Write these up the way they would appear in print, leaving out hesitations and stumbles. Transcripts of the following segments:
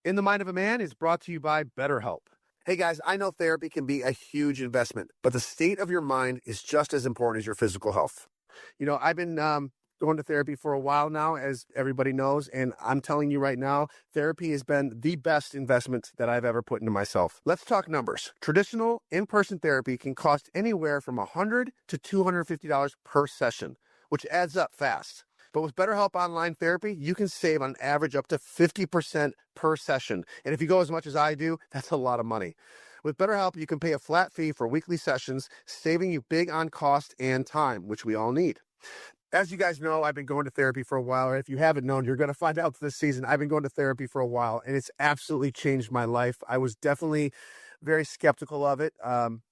In the Mind of a Man is brought to you by BetterHelp. Hey guys, I know therapy can be a huge investment, but the state of your mind is just as important as your physical health. You know, I've been going to therapy for a while now, as everybody knows, and I'm telling you right now, therapy has been the best investment that I've ever put into myself. Let's talk numbers. Traditional in-person therapy can cost anywhere from $100 to $250 per session, which adds up fast. But with BetterHelp Online Therapy, you can save on average up to 50% per session. And if you go as much as I do, that's a lot of money. With BetterHelp, you can pay a flat fee for weekly sessions, saving you big on cost and time, which we all need. As you guys know, I've been going to therapy for a while. Or if you haven't known, you're going to find out this season. I've been going to therapy for a while, and it's absolutely changed my life. I was definitely very skeptical of it.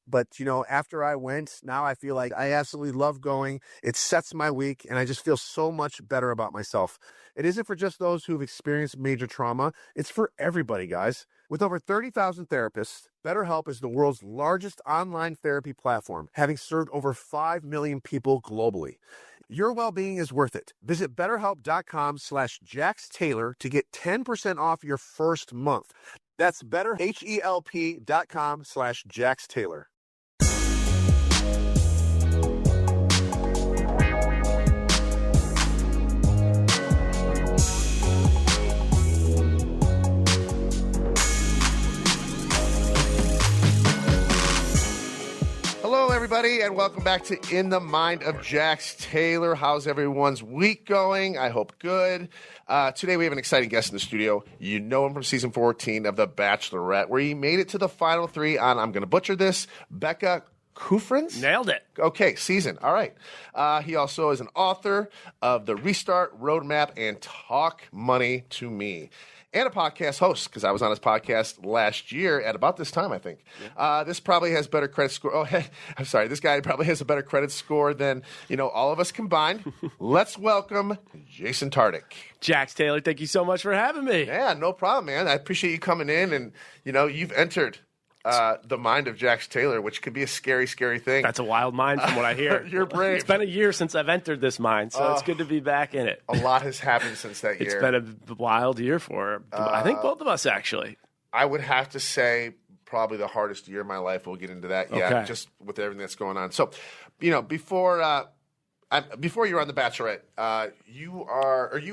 But, you know, after I went, now I feel like I absolutely love going. It sets my week, and I just feel so much better about myself. It isn't for just those who've experienced major trauma. It's for everybody, guys. With over 30,000 therapists, BetterHelp is the world's largest online therapy platform, having served over 5 million people globally. Your well-being is worth it. Visit BetterHelp.com/JaxTaylor to get 10% off your first month. That's BetterHelp.com/JaxTaylor. Hello, everybody, and welcome back to In the Mind of Jax Taylor. How's everyone's week going? I hope good. Today we have an exciting guest in the studio. You know him from season 14 of The Bachelorette, where he made it to the final three on, I'm going to butcher this, Becca Kufrin's? Nailed it. Okay, season. All right. He also is an author of The Restart, Roadmap, and Talk Money to Me. And a podcast host, because I was on his podcast last year at about this time, I think. Yeah. This probably has better credit score. Oh, I'm sorry. This guy probably has a better credit score than, you know, all of us combined. Let's welcome Jason Tartick. Jax Taylor, thank you so much for having me. Yeah, no problem, man. I appreciate you coming in. And, you know, you've entered the mind of Jax Taylor, which could be a scary, scary thing. That's a wild mind from what I hear. You're brave. It's been a year since I've entered this mind, so it's good to be back in it. A lot has happened since that year. It's been a wild year for I think both of us, actually. I would have to say probably the hardest year of my life. We'll get into that, just with everything that's going on. So, you know, before you were on The Bachelorette, you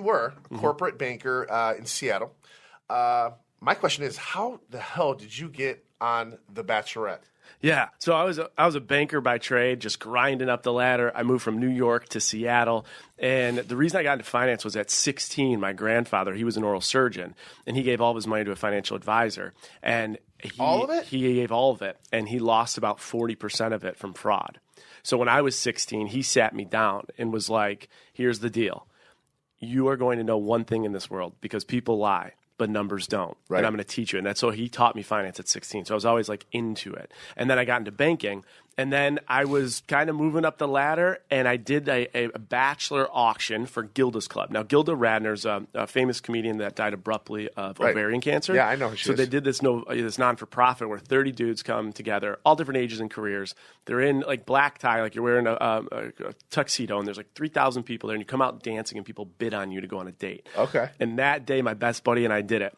were a corporate banker in Seattle. My question is, how the hell did you get on The Bachelorette? Yeah, so I was a banker by trade, just grinding up the ladder. I moved from New York to Seattle, and the reason I got into finance was at 16, my grandfather, he was an oral surgeon, and he gave all of his money to a financial advisor. And all of it? He gave all of it, and he lost about 40% of it from fraud. So when I was 16, he sat me down and was like, here's the deal. You are going to know one thing in this world, because people lie, but numbers don't. Right. And I'm going to teach you. And that's so he taught me finance at 16. So I was always like into it. And then I got into banking. And then I was kind of moving up the ladder, and I did a bachelor auction for Gilda's Club. Now, Gilda Radner's a famous comedian that died abruptly of ovarian cancer. Yeah, I know who she is. So they did this non-for-profit where 30 dudes come together, all different ages and careers. They're in like black tie, like you're wearing a tuxedo, and there's like 3,000 people there, and you come out dancing, and people bid on you to go on a date. Okay. And that day, my best buddy and I did it.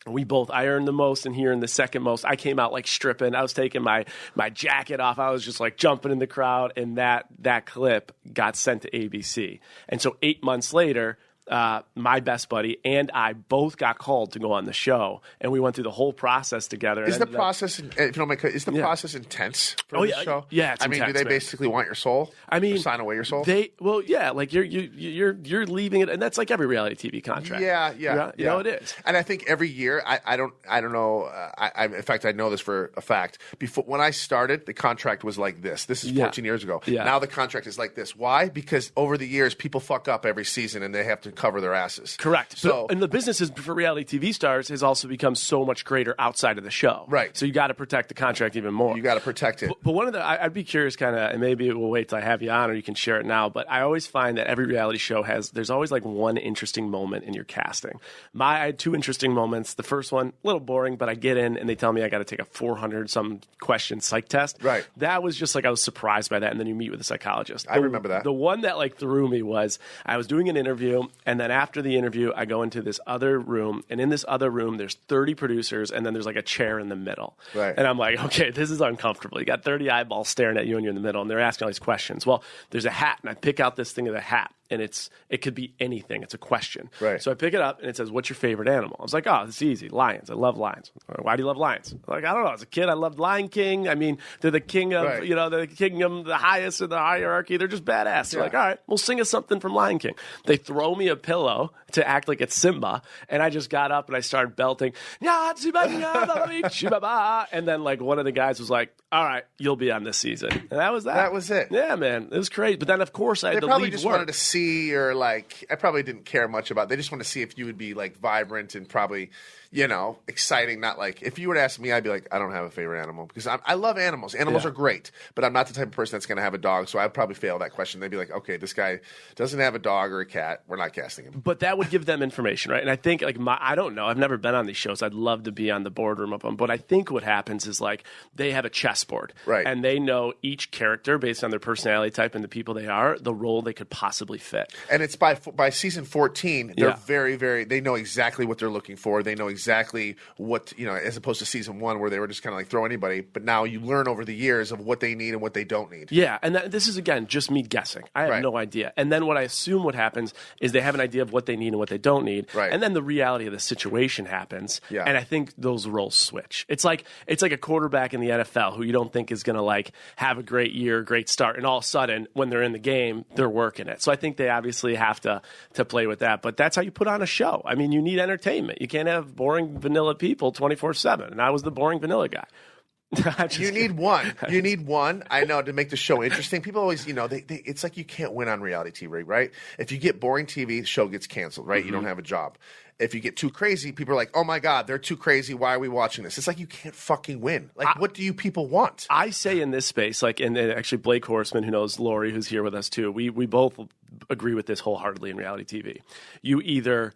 I earned the most and he earned the second most. I came out like stripping. I was taking my jacket off. I was just like jumping in the crowd. And that clip got sent to ABC. And so 8 months later, my best buddy and I both got called to go on the show, and we went through the whole process together. Is the process, if you don't mind, process intense for the show? Yeah, it's intense, do they basically want your soul? Sign away your soul? Like you're leaving it, and that's like every reality TV contract. Yeah. You know it is. And I think every year, I don't know. In fact, I know this for a fact. Before when I started, the contract was like this. This is 14 years ago. Yeah. Now the contract is like this. Why? Because over the years, people fuck up every season, and they have to cover their asses. Correct. So, and the business for reality TV stars has also become so much greater outside of the show. Right. So you got to protect the contract even more. You got to protect it. But one of I'd be curious kind of, and maybe we'll wait till I have you on, or you can share it now, but I always find that every reality show there's always like one interesting moment in your casting. I had two interesting moments. The first one, a little boring, but I get in and they tell me I got to take a 400-some question psych test. Right. That was just like, I was surprised by that, and then you meet with a psychologist. I remember that. The one that like threw me was I was doing an interview, And then after the interview, I go into this other room, and in this other room, there's 30 producers, and then there's like a chair in the middle. Right. And I'm like, okay, this is uncomfortable. You got 30 eyeballs staring at you, and you're in the middle, and they're asking all these questions. Well, there's a hat, and I pick out this thing of the hat, and it could be anything. It's a question. Right. So I pick it up, and it says, "What's your favorite animal?" I was like, "Oh, it's easy. Lions. I love lions." "Why do you love lions?" I'm like, I don't know. As a kid, I loved Lion King. I mean, they're the king of, Right. they're the kingdom, the highest in the hierarchy. They're just badass. They're Yeah. like, all right, we'll sing us something from Lion King. They throw me a pillow to act like it's Simba, and I just got up and I started belting, and then like one of the guys was like, "All right, you'll be on this season," and that was that. That was it. Yeah, man, it was crazy. But then of course I had They to probably leave just work. wanted to see, or like, I probably didn't care much about. They just wanted to see if you would be like vibrant and probably, exciting. Not like, if you were to ask me, I'd be like, I don't have a favorite animal, because I love animals. Animals Yeah. are great, but I'm not the type of person that's going to have a dog. So I'd probably fail that question. They'd be like, okay, this guy doesn't have a dog or a cat. We're not casting him. But that would give them information, right? And I think, like, I don't know. I've never been on these shows. I'd love to be on the boardroom of them. But I think what happens is, like, they have a chessboard. Right. And they know each character, based on their personality type and the people they are, the role they could possibly fit. And it's by season 14, they're Yeah. very, very, they know exactly what they're looking for. They know exactly what, as opposed to season 1 where they were just kind of like throw anybody. But now you learn over the years of what they need and what they don't need. Yeah, and this is, again, just me guessing. I have Right. no idea. And then what I assume what happens is they have an idea of what they need and what they don't need. Right. And then the reality of the situation happens. Yeah. And I think those roles switch. It's like a quarterback in the NFL who you don't think is going to like have a great year, great start, and all of a sudden when they're in the game, they're working it. So I think they obviously have to play with that. But that's how you put on a show. I mean, you need entertainment. You can't have boring vanilla people 24/7. And I was the boring vanilla guy. You need one. You need one. I know, to make the show interesting. People always, it's like you can't win on reality TV, right? If you get boring TV, the show gets canceled, right? You don't have a job. If you get too crazy, people are like, "Oh my God, they're too crazy. Why are we watching this?" It's like you can't fucking win. Like, what do you people want? I say in this space, like, and actually Blake Horseman, who knows Lori, who's here with us too, we both agree with this wholeheartedly in reality TV. You either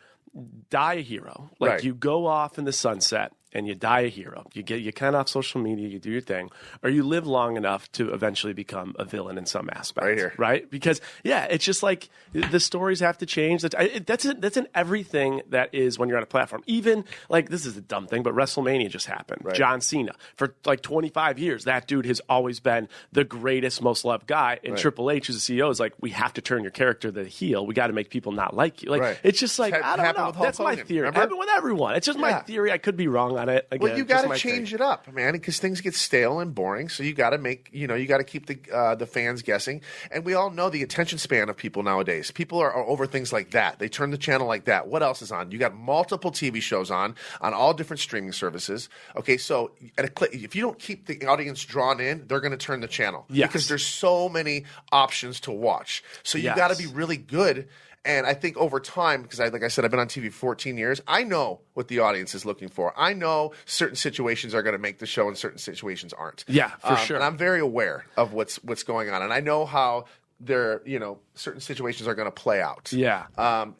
die a hero, like Right. you go off in the sunset and you die a hero. You cut off social media, you do your thing, or you live long enough to eventually become a villain in some aspect. Right here. Right? Because it's just like the stories have to change. That's in everything that is when you're on a platform. Even like, this is a dumb thing, but WrestleMania just happened. Right. John Cena, for like 25 years, that dude has always been the greatest, most loved guy. And Right. Triple H, who's the CEO, is like, we have to turn your character the heel. We got to make people not like you. Like, Right. it's just like, I don't Happened know. with Hulk That's my Hogan, theory. remember? Happened with everyone. It's just my Yeah. theory. I could be wrong on it. Again, Well, you just got my to change thing. it up, man, because things get stale and boring. So you got to make, you got to keep the fans guessing. And we all know the attention span of people nowadays. People are over things like that. They turn the channel like that. What else is on? You got multiple TV shows on all different streaming services. Okay, so at a click, if you don't keep the audience drawn in, they're going to turn the channel. Yes. Because there's so many options to watch. So you Yes. got to be really good. And I think over time, because like I said, I've been on TV 14 years, I know what the audience is looking for. I know certain situations are going to make the show and certain situations aren't. Yeah, for sure. And I'm very aware of what's going on. And I know how certain situations are going to play out. Yeah.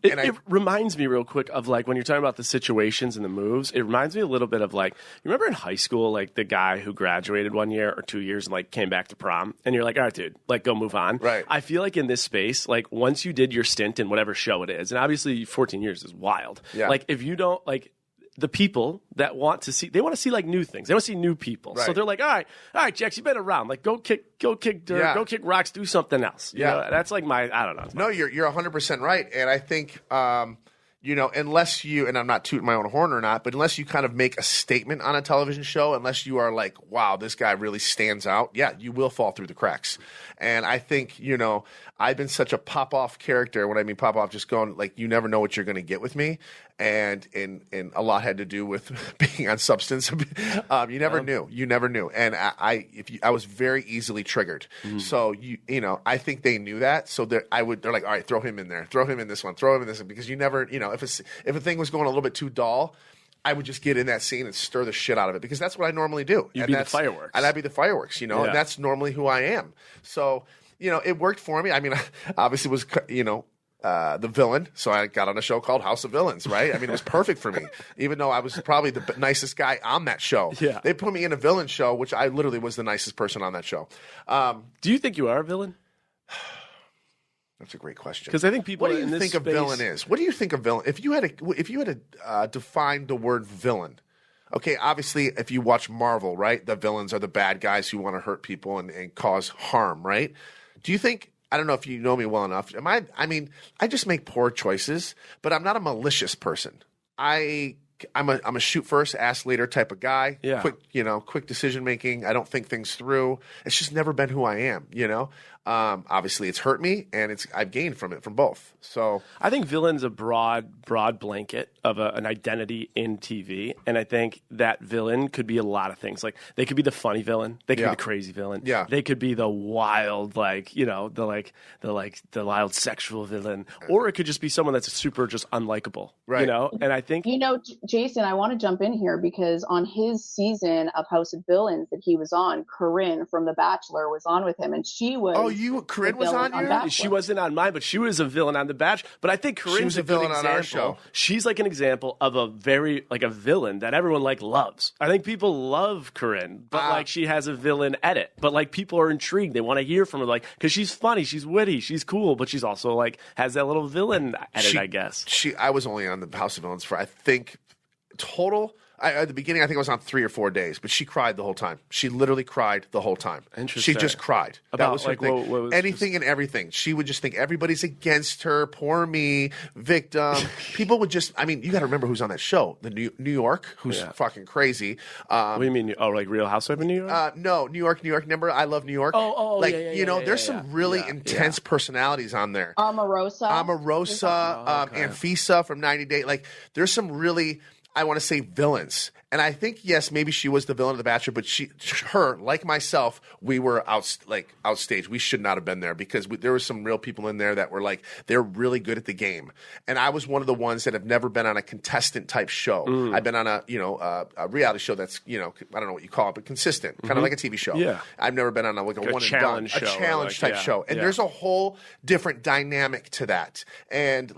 It reminds me real quick of like when you're talking about the situations and the moves, it reminds me a little bit of like, you remember in high school, like the guy who graduated 1 year or 2 years and like came back to prom and you're like, all right, dude, like go move on. Right. I feel like in this space, like once you did your stint in whatever show it is, and obviously 14 years is wild. Yeah. Like if you don't like, the people that want to see like new things. They want to see new people. Right. So they're like, all right, Jax, you've been around. Like go kick dirt, Yeah. go kick rocks, do something else. You know, that's like I don't know. No, you're 100% right. And I think, unless you, and I'm not tooting my own horn or not, but unless you kind of make a statement on a television show, unless you are like, wow, this guy really stands out, yeah, you will fall through the cracks. And I think, I've been such a pop-off character. When I mean pop-off, just going, like, you never know what you're going to get with me. And a lot had to do with being on substance. You never knew. You never knew. And I was very easily triggered. Mm-hmm. So, I think they knew that. So they're like, all right, throw him in there. Throw him in this one. Throw him in this one. Because you never, if a thing was going a little bit too dull, I would just get in that scene and stir the shit out of it, because that's what I normally do. You'd be the fireworks. And I'd be the fireworks, Yeah. and that's normally who I am. So, it worked for me. I mean, obviously was, the villain. So I got on a show called House of Villains, right? I mean, it was perfect for me, even though I was probably the nicest guy on that show. Yeah. They put me in a villain show, which I literally was the nicest person on that show. Do you think you are a villain? That's a great question. Because I think people What do you in this think a space, villain is? What do you think a villain? If you had to define the word villain, okay, obviously, if you watch Marvel, right, the villains are the bad guys who want to hurt people and cause harm, right? Do you think? I don't know if you know me well enough. I mean, I just make poor choices, but I'm not a malicious person. I'm a shoot first, ask later type of guy. Yeah. Quick decision making. I don't think things through. It's just never been who I am. Obviously it's hurt me, and I've gained from it from both. So I think villain's a broad blanket of an identity in TV, and I think that villain could be a lot of things. Like they could be the funny villain, they could be the crazy villain, they could be the wild, the wild sexual villain, or it could just be someone that's super just unlikable, right? And I think Jason, I want to jump in here because on his season of House of Villains that he was on, Corinne from The Bachelor was on with him, and she was. Oh, Corinne was on you? She wasn't on mine, but she was a villain on The Bachelor. But I think Corinne's a villain on our show. She's like an example of a villain that everyone loves. I think people love Corinne, but she has a villain edit. But people are intrigued. They want to hear from her, because she's funny, she's witty, she's cool, but she's also has that little villain edit, I guess. I was only on the House of Villains for, I think, total. At the beginning, I think I was on 3 or 4 days, but she cried the whole time. She literally cried the whole time. Interesting. She just cried. That was her thing. What was anything and everything. She would just think everybody's against her. Poor me, victim. People would just. I mean, you got to remember who's on that show. The New York, who's fucking crazy. What do you mean? Oh, Real Housewives of New York? No, New York. Remember, I Love New York. There's some really intense personalities on there. Omarosa, Anfisa from 90 Day. There's some really. I want to say villains. And I think, yes, maybe she was the villain of The Bachelor, but her, like myself, we were outstaged. We should not have been there because there were some real people in there that were they're really good at the game. And I was one of the ones that have never been on a contestant type show. I've been on a reality show that's, I don't know what you call it, but consistent, kind of like a TV show. Yeah. I've never been on a one and challenge done, show, a challenge type show. And there's a whole different dynamic to that. And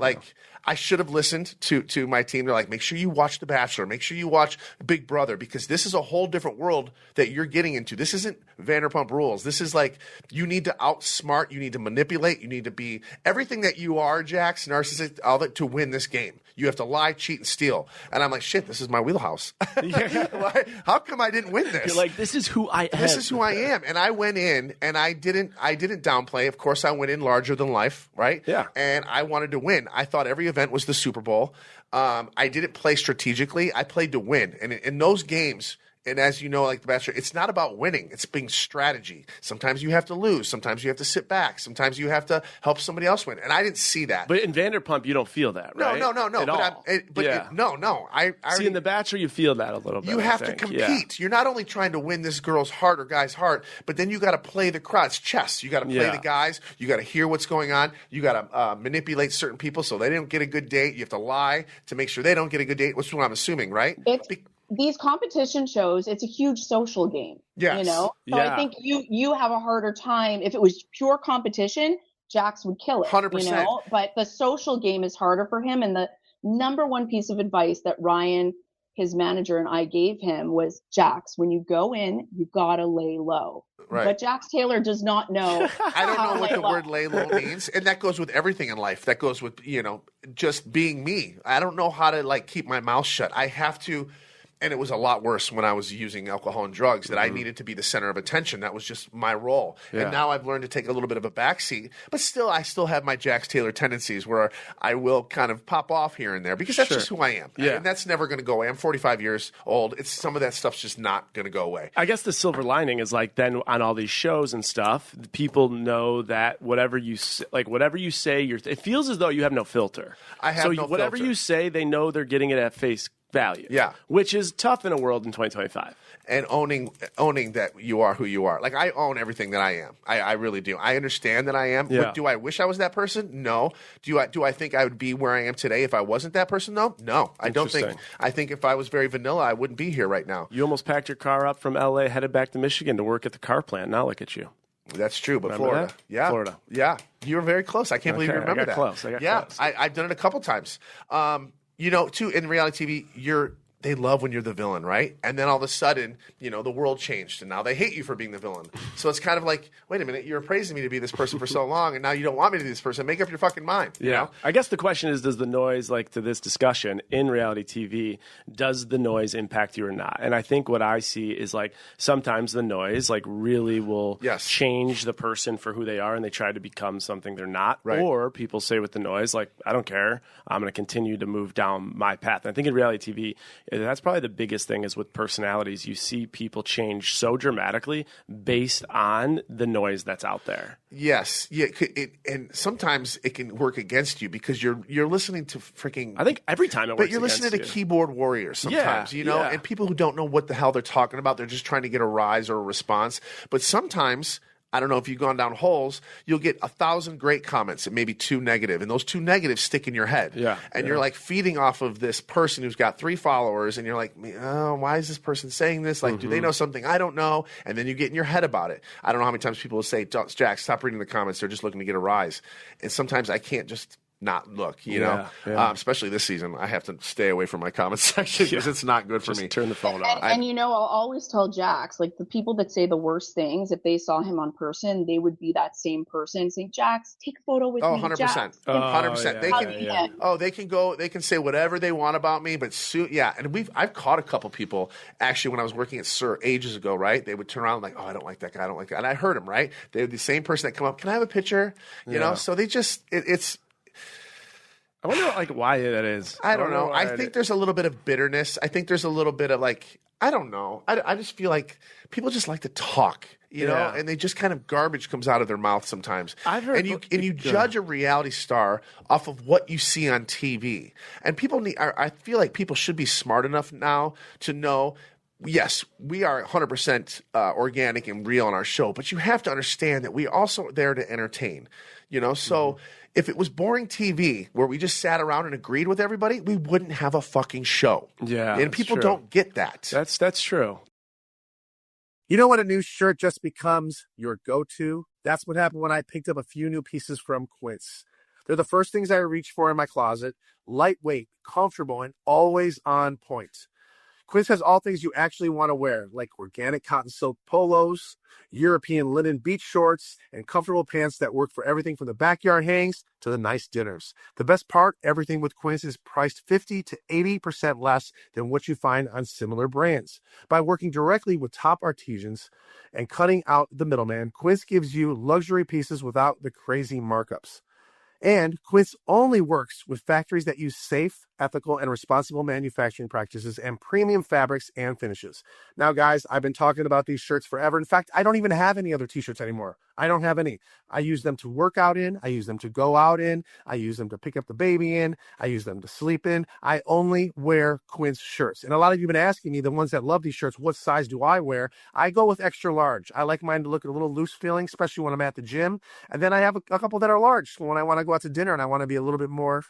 I should have listened to my team. They're make sure you watch The Bachelor. Make sure you watch Big Brother, because this is a whole different world that you're getting into. This isn't Vanderpump Rules. This is you need to outsmart. You need to manipulate. You need to be everything that you are, Jax, narcissist, all that, to win this game. You have to lie, cheat, and steal. And I'm like, shit, this is my wheelhouse. How come I didn't win this? You're this is who I am. This is who I am. And I went in, and I didn't downplay. Of course, I went in larger than life, right? Yeah. And I wanted to win. I thought every event was the Super Bowl. I didn't play strategically. I played to win. And in those games, and as you know, The Bachelor, it's not about winning. It's being strategy. Sometimes you have to lose. Sometimes you have to sit back. Sometimes you have to help somebody else win. And I didn't see that. But in Vanderpump, you don't feel that, right? No. At all. I see, in The Bachelor, you feel that a little bit. You have to compete. Yeah. You're not only trying to win this girl's heart or guy's heart, but then you got to play the crowd. It's chess. You got to play the guys. You got to hear what's going on. You got to manipulate certain people so they don't get a good date. You have to lie to make sure they don't get a good date, which is what I'm assuming, right? These competition shows, it's a huge social game. Yes. So I think you have a harder time. If it was pure competition, Jax would kill it. 100%. But the social game is harder for him. And the number one piece of advice that Ryan, his manager, and I gave him was, Jax, when you go in, you gotta lay low. Right. But Jax Taylor does not know. I don't know what the word lay low means. And that goes with everything in life. That goes with, just being me. I don't know how to keep my mouth shut. I have to. And it was a lot worse when I was using alcohol and drugs, that I needed to be the center of attention. That was just my role. Yeah. And now I've learned to take a little bit of a backseat. But still, I still have my Jax Taylor tendencies where I will kind of pop off here and there because that's just who I am. Yeah. And that's never going to go away. I'm 45 years old. Some of that stuff's just not going to go away. I guess the silver lining is then on all these shows and stuff, people know that whatever you say, it feels as though you have no filter. I have no filter. So whatever you say, they know they're getting it at face value. Yeah. Which is tough in a world in 2025. And owning that you are who you are. I own everything that I am. I really do. I understand that I am. Yeah. But do I wish I was that person? No. Do I think I would be where I am today if I wasn't that person though? No. I don't think. I think if I was very vanilla, I wouldn't be here right now. You almost packed your car up from LA, headed back to Michigan to work at the car plant. Now look at you. That's true, but remember Florida. That? Yeah. Florida. Yeah. You were very close. I can't believe you remember I got that. Close. I've done it a couple times. Too, in reality TV, they love when you're the villain, right? And then all of a sudden, the world changed, and now they hate you for being the villain. So it's kind of like, wait a minute, you're praising me to be this person for so long, and now you don't want me to be this person. Make up your fucking mind. You know? I guess the question is, does the noise, like to this discussion in reality TV, does the noise impact you or not? And I think what I see is like sometimes the noise like really will change the person for who they are, and they try to become something they're not. Right. Or people say with the noise, like, I don't care, I'm going to continue to move down my path. And I think in reality TV, that's probably the biggest thing is with personalities. You see people change so dramatically based on the noise that's out there. Yes. Yeah. And sometimes it can work against you because you're listening to freaking. I think every time it works. But you're listening to keyboard warriors sometimes, and people who don't know what the hell they're talking about. They're just trying to get a rise or a response. But sometimes, I don't know if you've gone down holes, you'll get 1,000 great comments and maybe 2 negative. And those 2 negatives stick in your head. Yeah. And you're like feeding off of this person who's got 3 followers. And you're like, oh, why is this person saying this? Like, do they know something I don't know? And then you get in your head about it. I don't know how many times people will say, Jack, stop reading the comments. They're just looking to get a rise. And sometimes I can't just not look, especially this season. I have to stay away from my comment section because it's not good for me. Turn the phone off. And I'll always tell Jax, like the people that say the worst things, if they saw him on person, they would be that same person saying, Jax, take a photo with me. 100%. Jax. 100%. They can go, they can say whatever they want about me, but and I've caught a couple people actually when I was working at SIR ages ago, right? They would turn around like, oh, I don't like that guy, I don't like that. And I heard them, right? They're the same person that come up, can I have a picture? You know, so they just it's I wonder why that is. I don't know. I think there's a little bit of bitterness. I think there's a little bit of I don't know. I just feel like people just like to talk, know, and they just kind of garbage comes out of their mouth sometimes. I've heard, and you judge a reality star off of what you see on TV. And I feel like people should be smart enough now to know, yes, we are 100% organic and real on our show, but you have to understand that we're also there to entertain, so if it was boring TV where we just sat around and agreed with everybody, we wouldn't have a fucking show. Yeah, and people don't get that. That's true. You know what a new shirt just becomes your go-to? That's what happened when I picked up a few new pieces from Quince. They're the first things I reach for in my closet. Lightweight, comfortable, and always on point. Quince has all things you actually want to wear, like organic cotton silk polos, European linen beach shorts, and comfortable pants that work for everything from the backyard hangs to the nice dinners. The best part, everything with Quince is priced 50 to 80% less than what you find on similar brands. By working directly with top artisans and cutting out the middleman, Quince gives you luxury pieces without the crazy markups. And Quince only works with factories that use safe, ethical, and responsible manufacturing practices and premium fabrics and finishes. Now, guys, I've been talking about these shirts forever. In fact, I don't even have any other t-shirts anymore. I don't have any. I use them to work out in. I use them to go out in. I use them to pick up the baby in. I use them to sleep in. I only wear Quince shirts. And a lot of you have been asking me, the ones that love these shirts, what size do I wear? I go with extra large. I like mine to look a little loose feeling, especially when I'm at the gym. And then I have a couple that are large when I want to go out to dinner and I want to be a little bit more,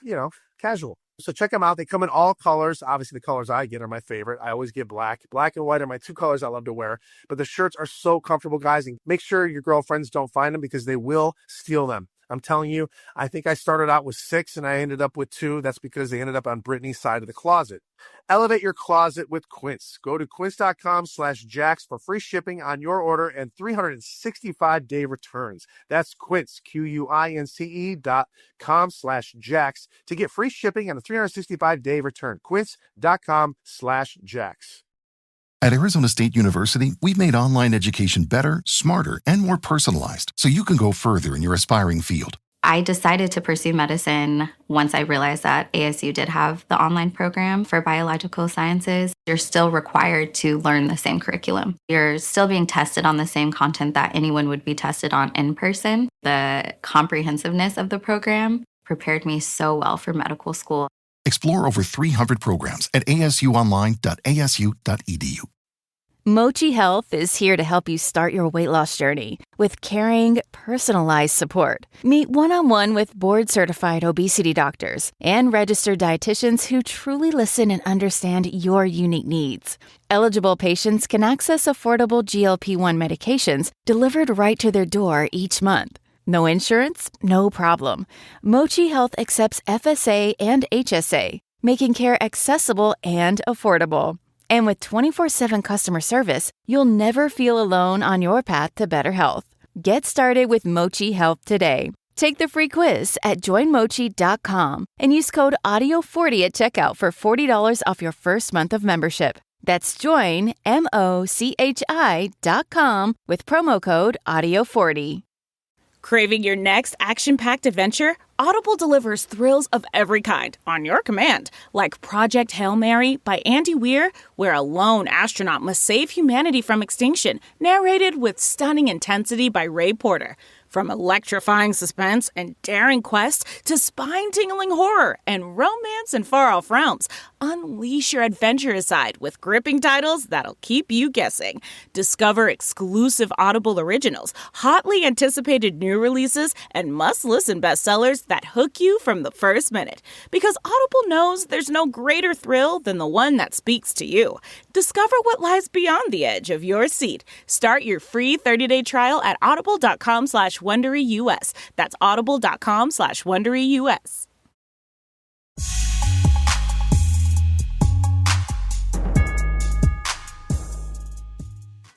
casual. So check them out. They come in all colors. Obviously, the colors I get are my favorite. I always get black. Black and white are my 2 colors I love to wear. But the shirts are so comfortable, guys. And make sure your girlfriends don't find them because they will steal them. I'm telling you, I think I started out with 6 and I ended up with 2. That's because they ended up on Brittany's side of the closet. Elevate your closet with Quince. Go to quince.com/Jax for free shipping on your order and 365-day returns. That's Quince, QUINCE.com/Jax to get free shipping and a 365-day return. Quince.com/Jax. At Arizona State University, we've made online education better, smarter, and more personalized so you can go further in your aspiring field. I decided to pursue medicine once I realized that ASU did have the online program for biological sciences. You're still required to learn the same curriculum. You're still being tested on the same content that anyone would be tested on in person. The comprehensiveness of the program prepared me so well for medical school. Explore over 300 programs at asuonline.asu.edu. Mochi Health is here to help you start your weight loss journey with caring, personalized support. Meet one-on-one with board-certified obesity doctors and registered dietitians who truly listen and understand your unique needs. Eligible patients can access affordable GLP-1 medications delivered right to their door each month. No insurance? No problem. Mochi Health accepts FSA and HSA. making care accessible and affordable. And with 24/7 customer service, you'll never feel alone on your path to better health. Get started with ITMOJT Health today. Take the free quiz at joinmochi.com and use code AUDIO40 at checkout for $40 off your first month of membership. That's joinmochi.com with promo code AUDIO40. Craving your next action-packed adventure? Audible delivers thrills of every kind on your command, like Project Hail Mary by Andy Weir, where a lone astronaut must save humanity from extinction, narrated with stunning intensity by Ray Porter. From electrifying suspense and daring quest to spine-tingling horror and romance in far-off realms, unleash your adventurous side with gripping titles that'll keep you guessing. Discover exclusive Audible originals, hotly anticipated new releases, and must-listen bestsellers that hook you from the first minute. Because Audible knows there's no greater thrill than the one that speaks to you. Discover what lies beyond the edge of your seat. Start your free 30-day trial at audible.com/WonderyUS. That's audible.com/WonderyUS.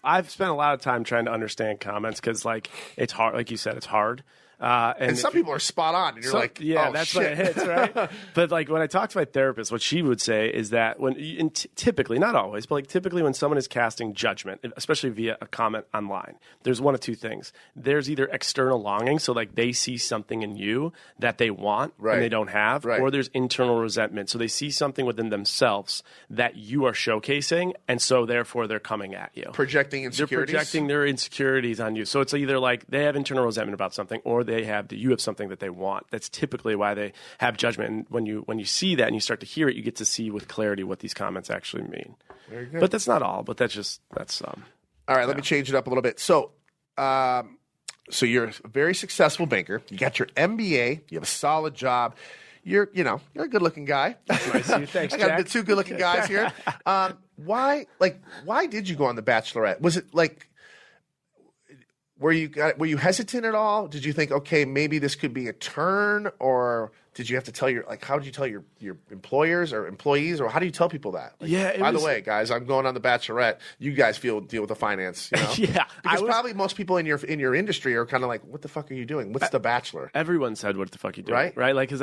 I've spent a lot of time trying to understand comments because, like, it's hard. Like you said, it's hard. And some people are spot on, and you're like, yeah, oh, that's shit. when it hits, right? But like when I talk to my therapist, what she would say is that when typically, not always, but like typically when someone is casting judgment, especially via a comment online, there's one of two things. There's either external longing, so like they see something in you that they want and they don't have, or there's internal resentment, so they see something within themselves that you are showcasing, and so therefore they're coming at you. Projecting insecurities? They're projecting their insecurities on you. So it's either like they have internal resentment about something, or you have something that they want. That's typically why they have judgment. And when you see that and you start to hear it, you get to see with clarity what these comments actually mean. Very good. But that's not all. But that's all right. Let me change it up a little bit. So, so you're a very successful banker. You got your MBA. You have a solid job. You're a good-looking guy. That's nice of you. Thanks, I got Jack. two good-looking guys here. Why did you go on The Bachelorette? Was it like? Were you hesitant at all? Did you think, okay, maybe this could be a turn, or did you have to tell how did you tell your employers or employees, or how do you tell people that? By the way, guys, I'm going on The Bachelorette. You guys deal with the finance, Yeah, because probably most people in your industry are kind of like, what the fuck are you doing? What's The Bachelor? Everyone said, what the fuck are you doing? Right? Like, because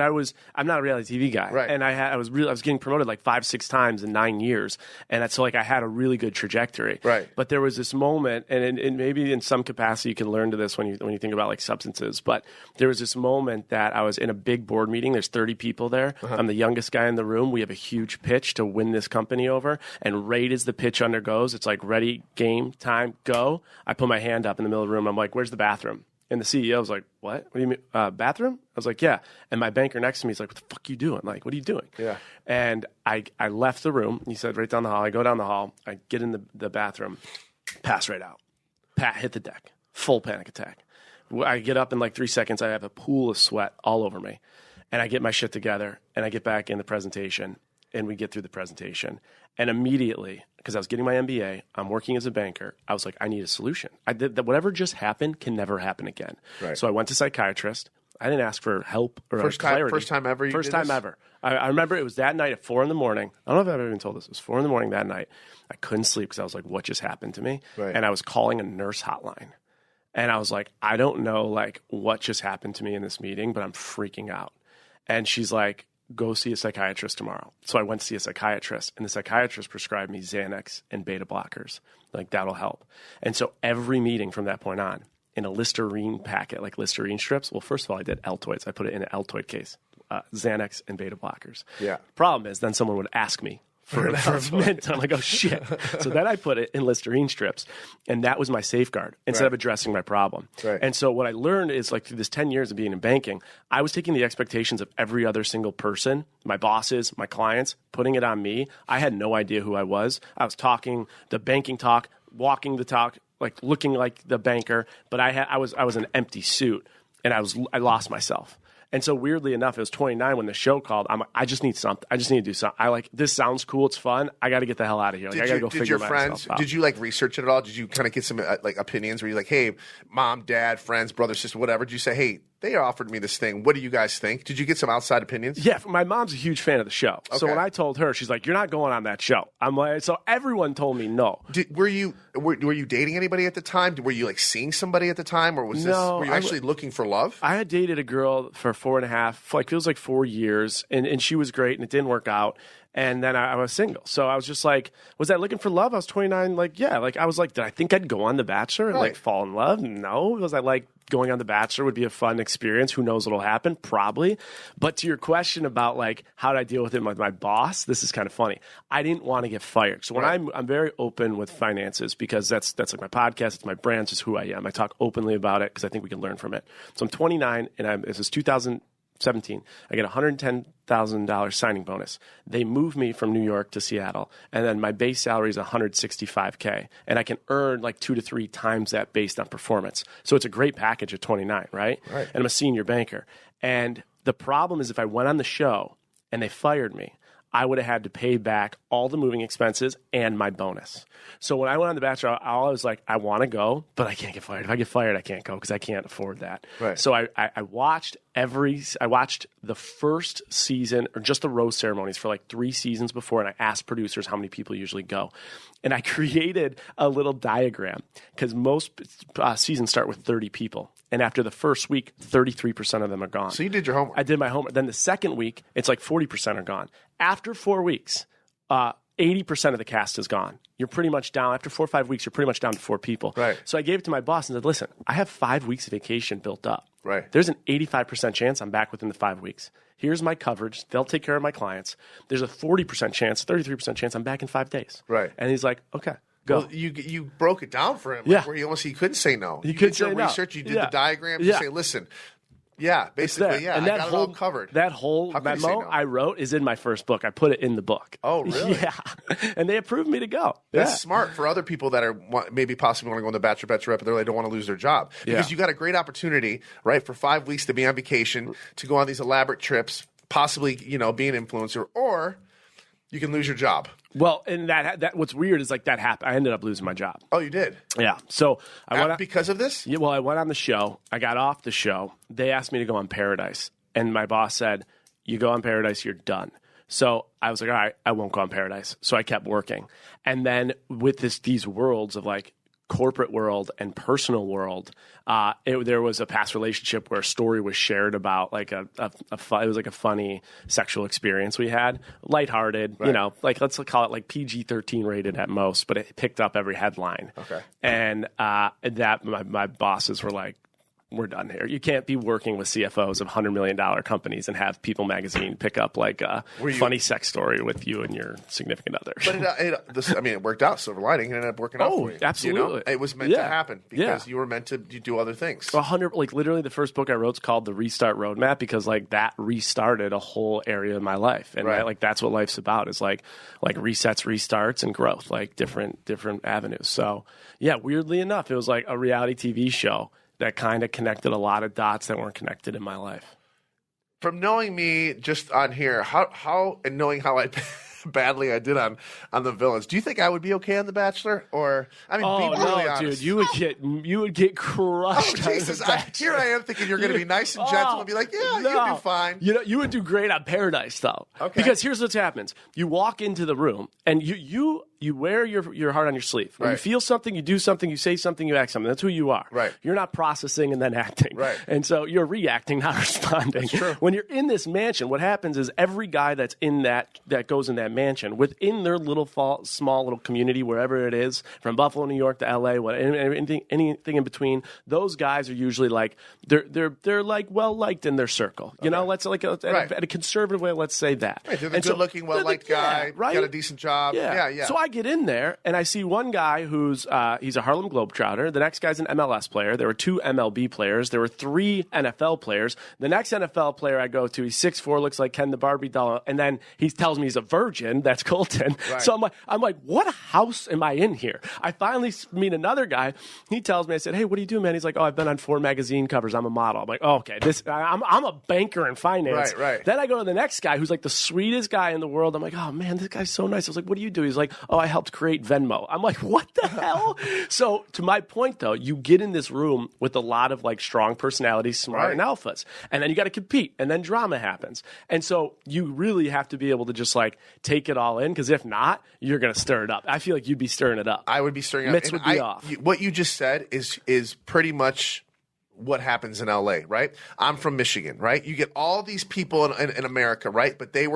I'm not a reality TV guy, and I was getting promoted like 5-6 times in 9 years, and that's so like I had a really good trajectory, right? But there was this moment, and maybe in some capacity you can learn to this when you think about like substances, but there was this moment that I was in a big board meeting. There's 30 people there. I'm the youngest guy in the room. We have a huge pitch to win this company over. And right as the pitch undergoes, it's like ready, game, time, go. I put my hand up in the middle of the room. I'm like, where's the bathroom? And the CEO was like, what? What do you mean? Bathroom? I was like, yeah. And my banker next to me is like, what the fuck are you doing? Like, what are you doing? Yeah. And I left the room. He said, right down the hall. I go down the hall. I get in the bathroom. Pass right out. Hit the deck. Full panic attack. I get up in like 3 seconds. I have a pool of sweat all over me. And I get my shit together, and I get back in the presentation, and we get through the presentation. And immediately, because I was getting my MBA, I'm working as a banker, I was like, I need a solution. Whatever just happened can never happen again. Right. So I went to a psychiatrist. I didn't ask for help or clarity. First time ever you did this? Ever. I remember it was that night at 4 a.m. I don't know if I've ever even told this. It was 4 a.m. that night. I couldn't sleep because I was like, what just happened to me? Right. And I was calling a nurse hotline. And I was like, I don't know like what just happened to me in this meeting, but I'm freaking out. And she's like, go see a psychiatrist tomorrow. So I went to see a psychiatrist, and the psychiatrist prescribed me Xanax and beta blockers. Like, that'll help. And so every meeting from that point on, in a Listerine packet, like Listerine strips, well, first of all, I did Altoids. I put it in an Altoid case, Xanax and beta blockers. Yeah. Problem is, then someone would ask me for a mint. I'm like, oh, shit. So then I put it in Listerine strips, and that was my safeguard instead of addressing my problem. Right. And so what I learned is, like, through this 10 years of being in banking, I was taking the expectations of every other single person, my bosses, my clients, putting it on me. I had no idea who I was. I was talking the banking talk, walking the talk, like looking like the banker, but I was an empty suit, and I lost myself. And so weirdly enough, it was 29 when the show called. I'm like, I just need something. I just need to do something. I like, this sounds cool. It's fun. I got to get the hell out of here. Like, I got to go figure myself out. Did you like research it at all? Did you kind of get some like opinions where you're like, hey, mom, dad, friends, brother, sister, whatever? Did you say, hey, they offered me this thing. What do you guys think? Did you get some outside opinions? Yeah, my mom's a huge fan of the show. So when I told her, she's like, "You're not going on that show." I'm like, so everyone told me no. Were you dating anybody at the time? Were you like seeing somebody at the time, or was were you actually looking for love? I had dated a girl for 4.5, like feels like 4 years, and she was great, and it didn't work out. And then I was single. So I was just like, was I looking for love? I was 29. Like, yeah. Like, I was like, did I think I'd go on The Bachelor and like fall in love? No. Was I like going on The Bachelor would be a fun experience? Who knows what'll happen? Probably. But to your question about like, how did I deal with it with my boss? This is kind of funny. I didn't want to get fired. So when I'm very open with finances because that's like my podcast. It's my brand. It's just who I am. I talk openly about it because I think we can learn from it. So I'm 29 and this is 2017. I get $110,000 signing bonus. They move me from New York to Seattle, and then my base salary is $165K, and I can earn like 2 to 3 times that based on performance. So it's a great package at 29, right? And I'm a senior banker. And the problem is if I went on the show and they fired me, I would have had to pay back all the moving expenses and my bonus. So when I went on The Bachelor, I was like, I want to go, but I can't get fired. If I get fired, I can't go because I can't afford that. So I watched the first season, or just the rose ceremonies for like 3 seasons before, and I asked producers how many people usually go. And I created a little diagram because most seasons start with 30 people. And after the first week, 33% of them are gone. So you did your homework. I did my homework. Then the second week, it's like 40% are gone. After 4 weeks, 80% of the cast is gone. You're pretty much down. After 4 or 5 weeks, you're pretty much down to 4 people. So I gave it to my boss and said, listen, I have 5 weeks of vacation built up. There's an 85% chance I'm back within the 5 weeks. Here's my coverage. They'll take care of my clients. There's a 40% chance, 33% chance I'm back in 5 days. And he's like, okay. Go. Well, you broke it down for him, where he couldn't say no. You could did your research, you did the diagrams, you say, listen, basically, and I got it all covered. That whole memo I wrote is in my first book. I put it in the book. Oh, really? Yeah. And they approved me to go. That's smart for other people that are maybe possibly want to go on The Bachelor, Bachelorette, but they don't want to lose their job. Because you got a great opportunity, right, for 5 weeks to be on vacation, to go on these elaborate trips, possibly, be an influencer, or you can lose your job. Well, and that what's weird is like that happened. I ended up losing my job. Oh, you did? Yeah. So I went because of this? Yeah. Well, I went on the show. I got off the show. They asked me to go on Paradise, and my boss said, "You go on Paradise, you're done." So I was like, "All right, I won't go on Paradise." So I kept working, and then with these worlds of like corporate world and personal world, there was a past relationship where a story was shared about like it was like a funny sexual experience we had, lighthearted, like let's call it like PG-13 rated at most, but it picked up every headline. And that my bosses were like, we're done here. You can't be working with CFOs of $100 million companies and have People Magazine pick up like a funny sex story with you and your significant other. But it worked out. Silver lining, it ended up working out for you. Absolutely. It was meant to happen because you were meant to do other things. 100, like literally the first book I wrote is called The Restart Roadmap because like that restarted a whole area of my life. And like that's what life's about is like resets, restarts, and growth, like different avenues. So yeah, weirdly enough, it was like a reality TV show that kind of connected a lot of dots that weren't connected in my life. From knowing me just on here, how and knowing how badly I did on the villains, do you think I would be okay on The Bachelor? Or be really honest. Dude, you would get crushed. Oh, Jesus! Here I am thinking you're going to be nice and gentle and be like, you'd do fine. You would do great on Paradise though. Because here's what happens: you walk into the room and you wear your heart on your sleeve. When you feel something, you do something, you say something, you act something. That's who you are. You're not processing and then acting. And so you're reacting, not responding. That's true. When you're in this mansion, what happens is every guy that's in that goes in that mansion, within their little small little community, wherever it is, from Buffalo, New York to LA, anything in between, those guys are usually like they're like well liked in their circle. You know, let's like at a conservative way, let's say that. They're the good-looking, well-liked guy. Got a decent job. Yeah. So I get in there and I see one guy who's he's a Harlem Globetrotter. The next guy's an MLS player. There were 2 MLB players. There were 3 NFL players. The next NFL player I go to, he's 6'4", looks like Ken the Barbie doll, and then he tells me he's a virgin. That's Colton. So I'm like, what house am I in here? I finally meet another guy. He tells me, I said, hey, what do you do, man? He's like, oh, I've been on 4 magazine covers. I'm a model. I'm like, oh, okay, I'm a banker in finance. Then I go to the next guy who's like the sweetest guy in the world. I'm like, oh man, this guy's so nice. I was like, what do you do? He's like, oh, I helped create Venmo. I'm like, what the hell? So to my point, though, you get in this room with a lot of like strong personalities, smart and alphas. And then you got to compete, and then drama happens. And so you really have to be able to just like take it all in, because if not, you're going to stir it up. I feel like you'd be stirring it up. I would be stirring it up. Mitts would be off. What you just said is pretty much what happens in LA, right? I'm from Michigan, right? You get all these people in America, right? But they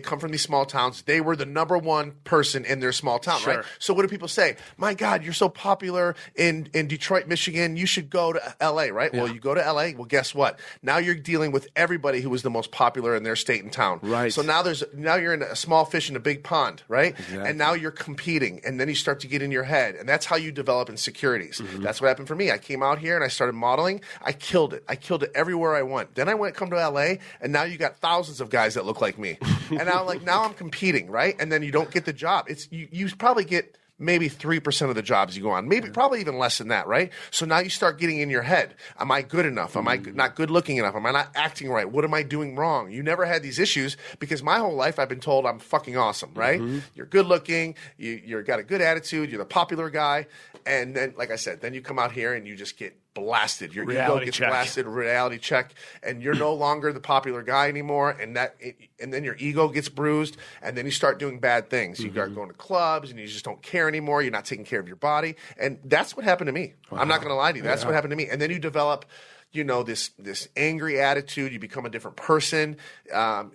come from these small towns. They were the number one person in their small town, right? So what do people say? My God, you're so popular in Detroit, Michigan. You should go to LA, right? Yeah. Well, you go to LA. Well, guess what? Now you're dealing with everybody who was the most popular in their state and town. Right. So now you're in a small fish in a big pond, right? Exactly. And now you're competing, and then you start to get in your head, and that's how you develop insecurities. Mm-hmm. That's what happened for me. I came out here and I started modeling. I killed it. I killed it everywhere I went. Then I come to LA, and now you got thousands of guys that look like me. And now I'm competing, right? And then you don't get the job. You probably get maybe 3% of the jobs you go on, probably even less than that, right? So now you start getting in your head. Am I good enough? Am I not good looking enough? Am I not acting right? What am I doing wrong? You never had these issues, because my whole life I've been told I'm fucking awesome, right? Mm-hmm. You're good looking. You're got a good attitude. You're the popular guy. And then, like I said, then you come out here and you just get blasted. Your ego gets blasted, reality check, and you're no longer the popular guy anymore. And then your ego gets bruised, and then you start doing bad things. You start going to clubs, and you just don't care anymore. You're not taking care of your body, and that's what happened to me. Wow. I'm not going to lie to you. That's what happened to me. And then you develop, this angry attitude. You become a different person.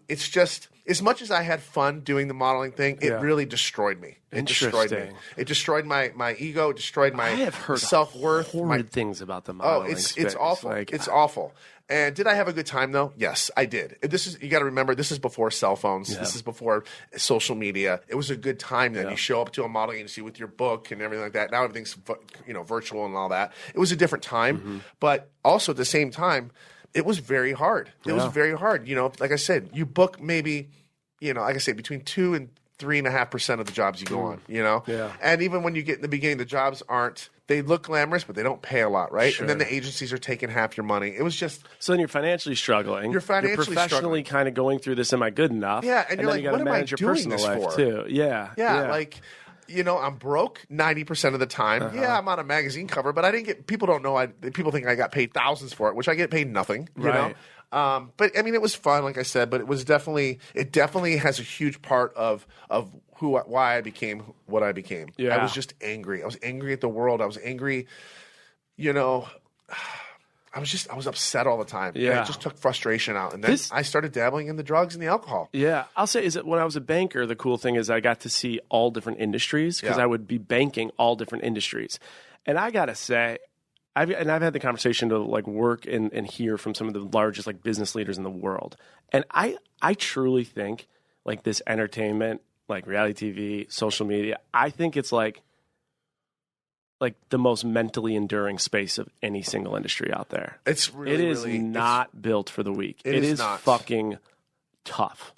It's just, as much as I had fun doing the modeling thing, it really destroyed me. It destroyed me. It destroyed my ego. It destroyed my self-worth. Horrid things about the modeling space. It's awful. It's awful. And did I have a good time though? Yes, I did. You got to remember, this is before cell phones. Yeah. This is before social media. It was a good time then. Yeah. You show up to a modeling agency with your book and everything like that. Now everything's virtual and all that. It was a different time, but also at the same time, it was very hard. It was very hard. Like I said, you book maybe, like I say, between 2 and 3.5% of the jobs you go on, Yeah. And even when you get in the beginning, the jobs they look glamorous, but they don't pay a lot, right? Sure. And then the agencies are taking half your money. It was just... So then you're financially struggling. You're professionally kind of going through this, am I good enough? Yeah, and you're like, what am I doing this for? Too. Yeah. Like... I'm broke 90% of the time. Uh-huh. Yeah, I'm on a magazine cover, but I didn't get. People don't know. People think I got paid thousands for it, which I get paid nothing. You know. But I mean, it was fun, like I said. But it definitely has a huge part of why I became what I became. Yeah. I was just angry. I was angry at the world. I was angry. I was upset all the time. Yeah. And it just took frustration out. And then I started dabbling in the drugs and the alcohol. Yeah. I'll say when I was a banker, the cool thing is I got to see all different industries, because I would be banking all different industries. And I got to say, I've had the conversation to like work and hear from some of the largest like business leaders in the world. And I truly think like this entertainment, like reality TV, social media, I think it's like the most mentally enduring space of any single industry out there. It is not built for the weak. It is not. Fucking tough.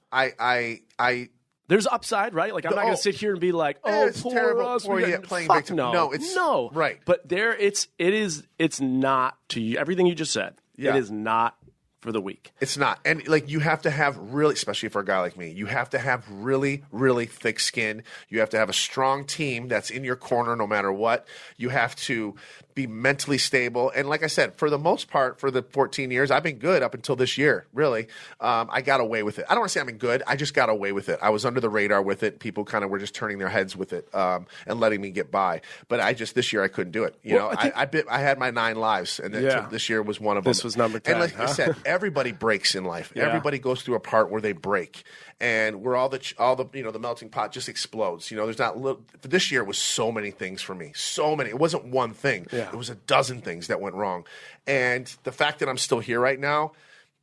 There's upside, right? Like I'm not going to sit here and be like, it's poor terrible. us. We're playing victim. No. Right. But it's not to you. Everything you just said. Yeah. It is not for the weak. It's not. And like you have to have really, especially for a guy like me, you have to have really, really thick skin. You have to have a strong team that's in your corner no matter what. You have to be mentally stable. And like I said, for the most part, for the 14 years, I've been good up until this year, really. I got away with it. I don't want to say I've been good. I just got away with it. I was under the radar with it. People kind of were just turning their heads with it and letting me get by. But this year I couldn't do it. I had my 9 lives, and this year was one of them. This was number 10. And like I said, everybody breaks in life. Yeah. Everybody goes through a part where they break. And where all the melting pot just explodes. There's not this year was so many things for me. So many. It wasn't one thing. Yeah. It was a dozen things that went wrong. And the fact that I'm still here right now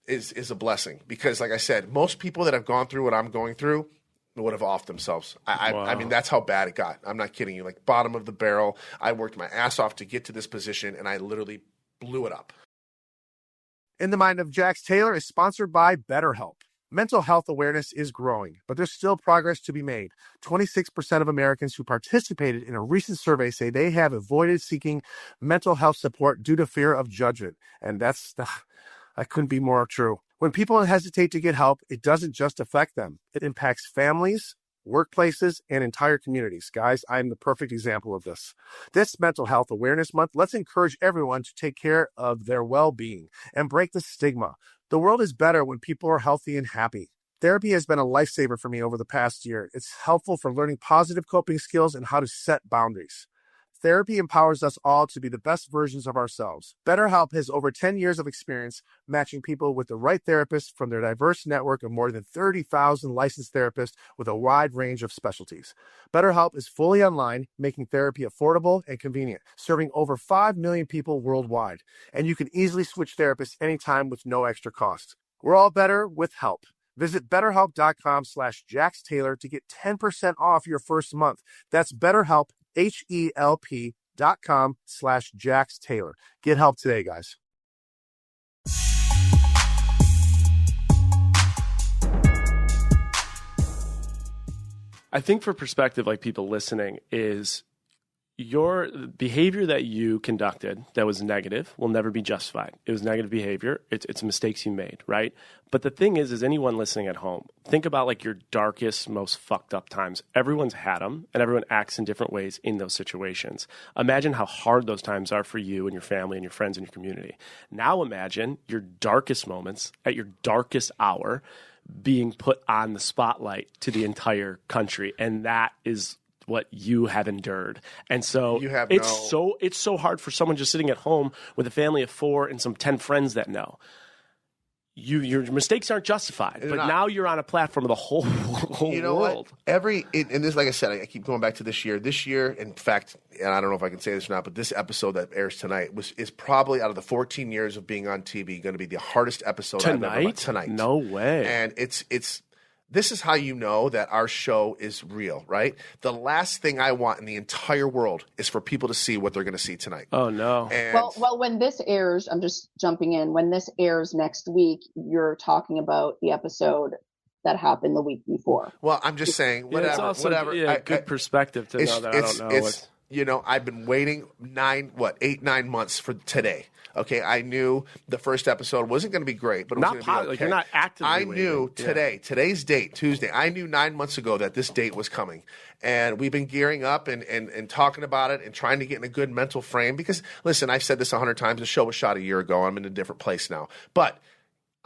is a blessing, because like I said, most people that have gone through what I'm going through would have offed themselves. I mean, that's how bad it got. I'm not kidding you. Like bottom of the barrel. I worked my ass off to get to this position, and I literally blew it up. In the Mind of Jax Taylor is sponsored by BetterHelp. Mental health awareness is growing, but there's still progress to be made. 26% of Americans who participated in a recent survey say they have avoided seeking mental health support due to fear of judgment. And I couldn't be more true. When people hesitate to get help, it doesn't just affect them. It impacts families, workplaces, and entire communities. Guys, I'm the perfect example of this. This Mental Health Awareness Month, let's encourage everyone to take care of their well-being and break the stigma. The world is better when people are healthy and happy. Therapy has been a lifesaver for me over the past year. It's helpful for learning positive coping skills and how to set boundaries. Therapy empowers us all to be the best versions of ourselves. BetterHelp has over 10 years of experience matching people with the right therapist from their diverse network of more than 30,000 licensed therapists with a wide range of specialties. BetterHelp is fully online, making therapy affordable and convenient, serving over 5 million people worldwide. And you can easily switch therapists anytime with no extra cost. We're all better with help. Visit BetterHelp.com/JaxTaylor to get 10% off your first month. That's BetterHelp, HELP.com/JaxTaylor. Get help today, guys. I think for perspective, like people listening, is your behavior that you conducted that was negative will never be justified. It was negative behavior. It's mistakes you made, right? But the thing is anyone listening at home, think about like your darkest, most fucked up times. Everyone's had them, and everyone acts in different ways in those situations. Imagine how hard those times are for you and your family and your friends and your community. Now imagine your darkest moments at your darkest hour being put on the spotlight to the entire country, and that is what you have endured. And so it's so hard for someone just sitting at home with a family of 4 and some 10 friends that know. Your mistakes aren't justified, but now you're on a platform of the whole world. And this, like I said, I keep going back to this year. This year, in fact, and I don't know if I can say this or not, but this episode that airs tonight is probably out of the 14 years of being on TV going to be the hardest episode I've ever done. Tonight. No way. And it's this is how you know that our show is real, right? The last thing I want in the entire world is for people to see what they're going to see tonight. Oh, no. And Well, when this airs, I'm just jumping in. When this airs next week, you're talking about the episode that happened the week before. Well, I'm just saying, whatever. It's also, whatever. Yeah, good perspective to know that I don't know. I've been waiting 8-9 months for today. Okay, I knew the first episode wasn't going to be great, but it was going to be okay. Like you're not actively I knew waiting. Today's date, Tuesday. I knew 9 months ago that this date was coming, and we've been gearing up and talking about it and trying to get in a good mental frame. Because listen, I've said this 100 times. The show was shot a year ago. I'm in a different place now, but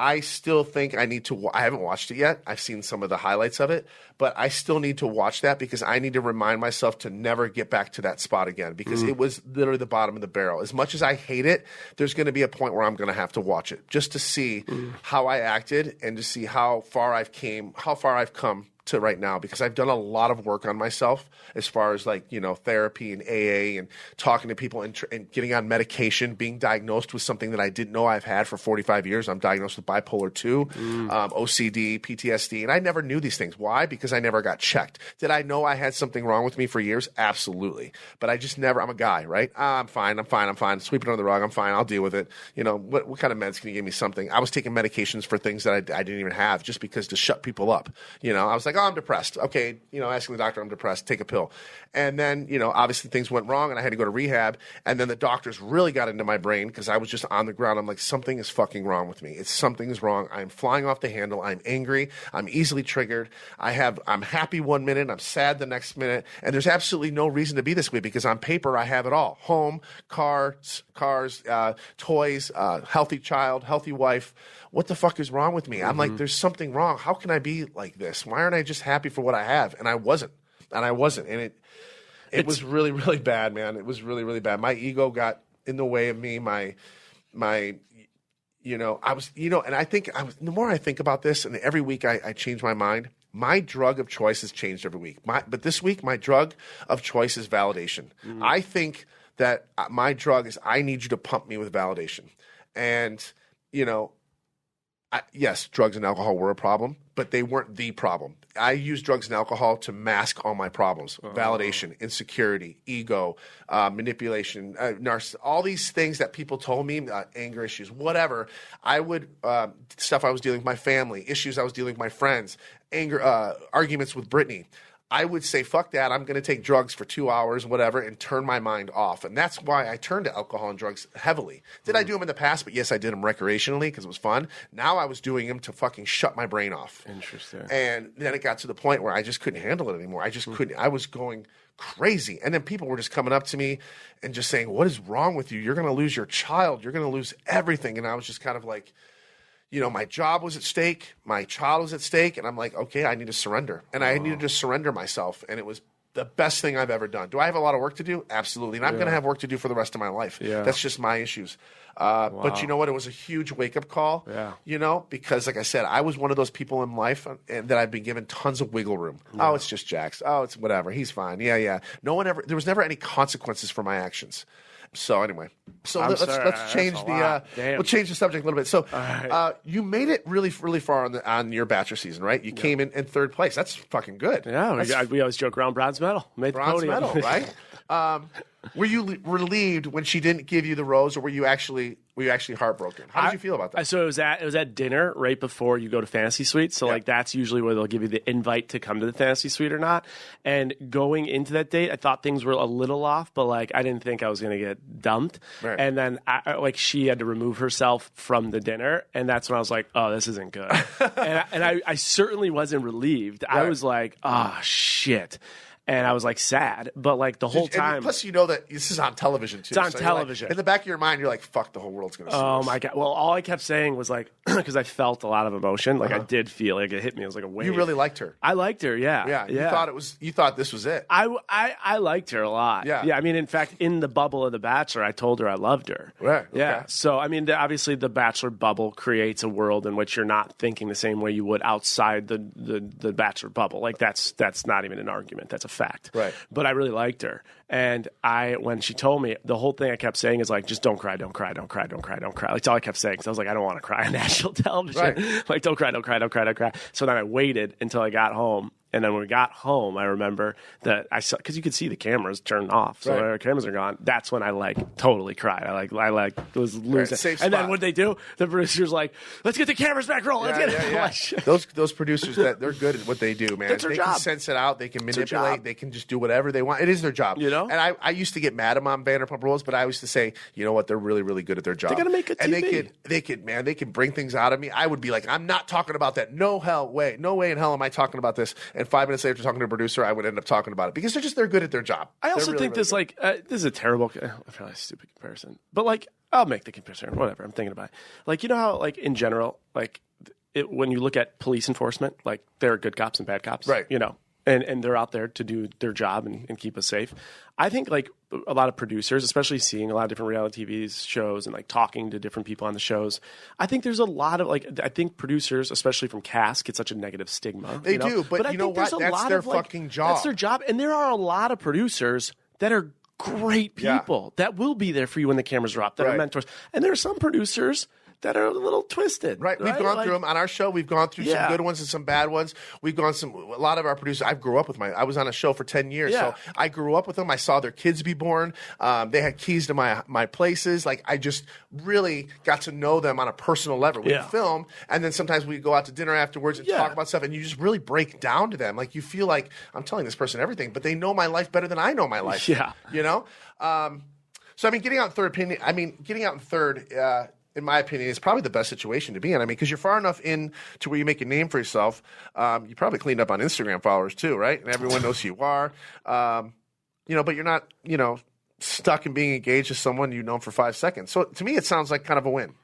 I still think I need to – I haven't watched it yet. I've seen some of the highlights of it, but I still need to watch that because I need to remind myself to never get back to that spot again because it was literally the bottom of the barrel. As much as I hate it, there's going to be a point where I'm going to have to watch it just to see how I acted and to see how far I've come to right now, because I've done a lot of work on myself as far as therapy and AA and talking to people and getting on medication, being diagnosed with something that I didn't know I've had for 45 years. I'm diagnosed with bipolar 2, OCD, PTSD, and I never knew these things. Why? Because I never got checked. Did I know I had something wrong with me for years? Absolutely. But I just never, I'm a guy, right? I'm fine. Sweep it under the rug. I'm fine. I'll deal with it. What kind of meds can you give me something? I was taking medications for things that I didn't even have just because to shut people up. I was like, oh, I'm depressed. Okay, asking the doctor, I'm depressed, take a pill. And then, obviously things went wrong and I had to go to rehab. And then the doctors really got into my brain because I was just on the ground. I'm like, something is fucking wrong with me. Something is wrong. I'm flying off the handle. I'm angry. I'm easily triggered. I'm happy one minute. I'm sad the next minute. And there's absolutely no reason to be this way because on paper, I have it all. Home, cars, toys, healthy child, healthy wife. What the fuck is wrong with me? I'm like, there's something wrong. How can I be like this? Why aren't I just happy for what I have? And I wasn't. And it was really, really bad, man. It was really, really bad. My ego got in the way of me. And I think the more I think about this, and every week I change my mind, my drug of choice has changed every week. But this week, my drug of choice is validation. I think that my drug is I need you to pump me with validation. And, yes, drugs and alcohol were a problem, but they weren't the problem. I use drugs and alcohol to mask all my problems: validation, insecurity, ego, manipulation, all these things that people told me, anger issues, whatever. Stuff I was dealing with my family, issues I was dealing with my friends, anger, arguments with Brittany. I would say, fuck that. I'm going to take drugs for 2 hours, whatever, and turn my mind off. And that's why I turned to alcohol and drugs heavily. Did I do them in the past? But yes, I did them recreationally because it was fun. Now I was doing them to fucking shut my brain off. Interesting. And then it got to the point where I just couldn't handle it anymore. I just couldn't. I was going crazy. And then people were just coming up to me and just saying, what is wrong with you? You're going to lose your child. You're going to lose everything. And I was just kind of like, you know, my job was at stake, my child was at stake, and I'm like, okay, I need to surrender. And I needed to surrender myself, and it was the best thing I've ever done. Do I have a lot of work to do? Absolutely. And I'm going to have work to do for the rest of my life. Yeah. That's just my issues. But you know what? It was a huge wake-up call, you know, because like I said, I was one of those people in life and that I've been given tons of wiggle room. Yeah. Oh, it's just Jax. Oh, it's whatever. He's fine. Yeah. There was never any consequences for my actions. So anyway, let's change we'll change the subject a little bit. So you made it really far on your Bachelor season, right? You came in third place. That's fucking good. Yeah, we always joke around bronze medal. Made bronze the podium. medal, right? Were you relieved when she didn't give you the rose, or were you actually heartbroken? How did you feel about that? So it was at dinner right before you go to Fantasy Suite. So like that's usually where they'll give you the invite to come to the Fantasy Suite or not. And going into that date, I thought things were a little off, but like I didn't think I was going to get dumped. Right. And then she had to remove herself from the dinner, and that's when I was like, oh, this isn't good. and I certainly wasn't relieved. Right. I was like, oh shit. And I was like sad, but like the whole time. Plus, you know that this is on television too. It's on television. Like, in the back of your mind, you're like, "Fuck, the whole world's gonna see Oh this." my god! Well, all I kept saying was like, because I felt a lot of emotion. Like I did feel like it hit me. It was like a wave. You really liked her. I liked her. Yeah. You thought this was it. I liked her a lot. Yeah. I mean, in fact, in the bubble of The Bachelor, I told her I loved her. Right. Okay. Yeah. So I mean, obviously, the Bachelor bubble creates a world in which you're not thinking the same way you would outside the Bachelor bubble. Like that's not even an argument. That's a fact. Right. But I really liked her. And when she told me, the whole thing I kept saying is like, just don't cry, don't cry, don't cry, don't cry, don't cry. Like, that's all I kept saying. Because I was like, I don't want to cry on national television. Right. Like, don't cry, don't cry, don't cry, don't cry. So then I waited until I got home. And then when we got home, I remember that I saw, because you could see the cameras turned off. So when our cameras are gone, that's when I like totally cried. I was losing. And then what they do, the producer's like, let's get the cameras back rolling. Those producers, they're good at what they do, man. That's their they job. Can sense it out. They can manipulate. They can just do whatever they want. It is their job. You know? And I used to get mad at them on Vanderpump Rules, but I used to say, you know what? They're really, really good at their job. They got to make a TV. And they can bring things out of me. I would be like, I'm not talking about that. No way in hell am I talking about this. And 5 minutes later, talking to a producer, I would end up talking about it because they're good at their job. I also think this this is a terrible, probably a stupid comparison, but like I'll make the comparison. Whatever, I'm thinking about it. Like you know how like in general, like when you look at police enforcement, like there are good cops and bad cops, right? You know, and they're out there to do their job and keep us safe. I think like a lot of producers, especially seeing a lot of different reality TV shows and like talking to different people on the shows, I think there's a lot of like, I think producers, especially from cast, get such a negative stigma. They do, but you know what? That's their fucking job. That's their job. And there are a lot of producers that are great people that will be there for you when the cameras are off, that are mentors. And there are some producers that are a little twisted. Right. We've gone through them on our show. We've gone through some good ones and some bad ones. We've gone a lot of our producers. I grew up with I was on a show for 10 years. So I grew up with them. I saw their kids be born. They had keys to my places. Like I just really got to know them on a personal level. We film and then sometimes we go out to dinner afterwards and talk about stuff and you just really break down to them. Like you feel like I'm telling this person everything, but they know my life better than I know my life. Yeah. You know? So I mean, getting out in third, in my opinion, is probably the best situation to be in. I mean, because you're far enough in to where you make a name for yourself. You probably cleaned up on Instagram followers too, right? And everyone knows who you are. You know, but you're not, you know, stuck in being engaged with someone you've known for 5 seconds. So to me, it sounds like kind of a win.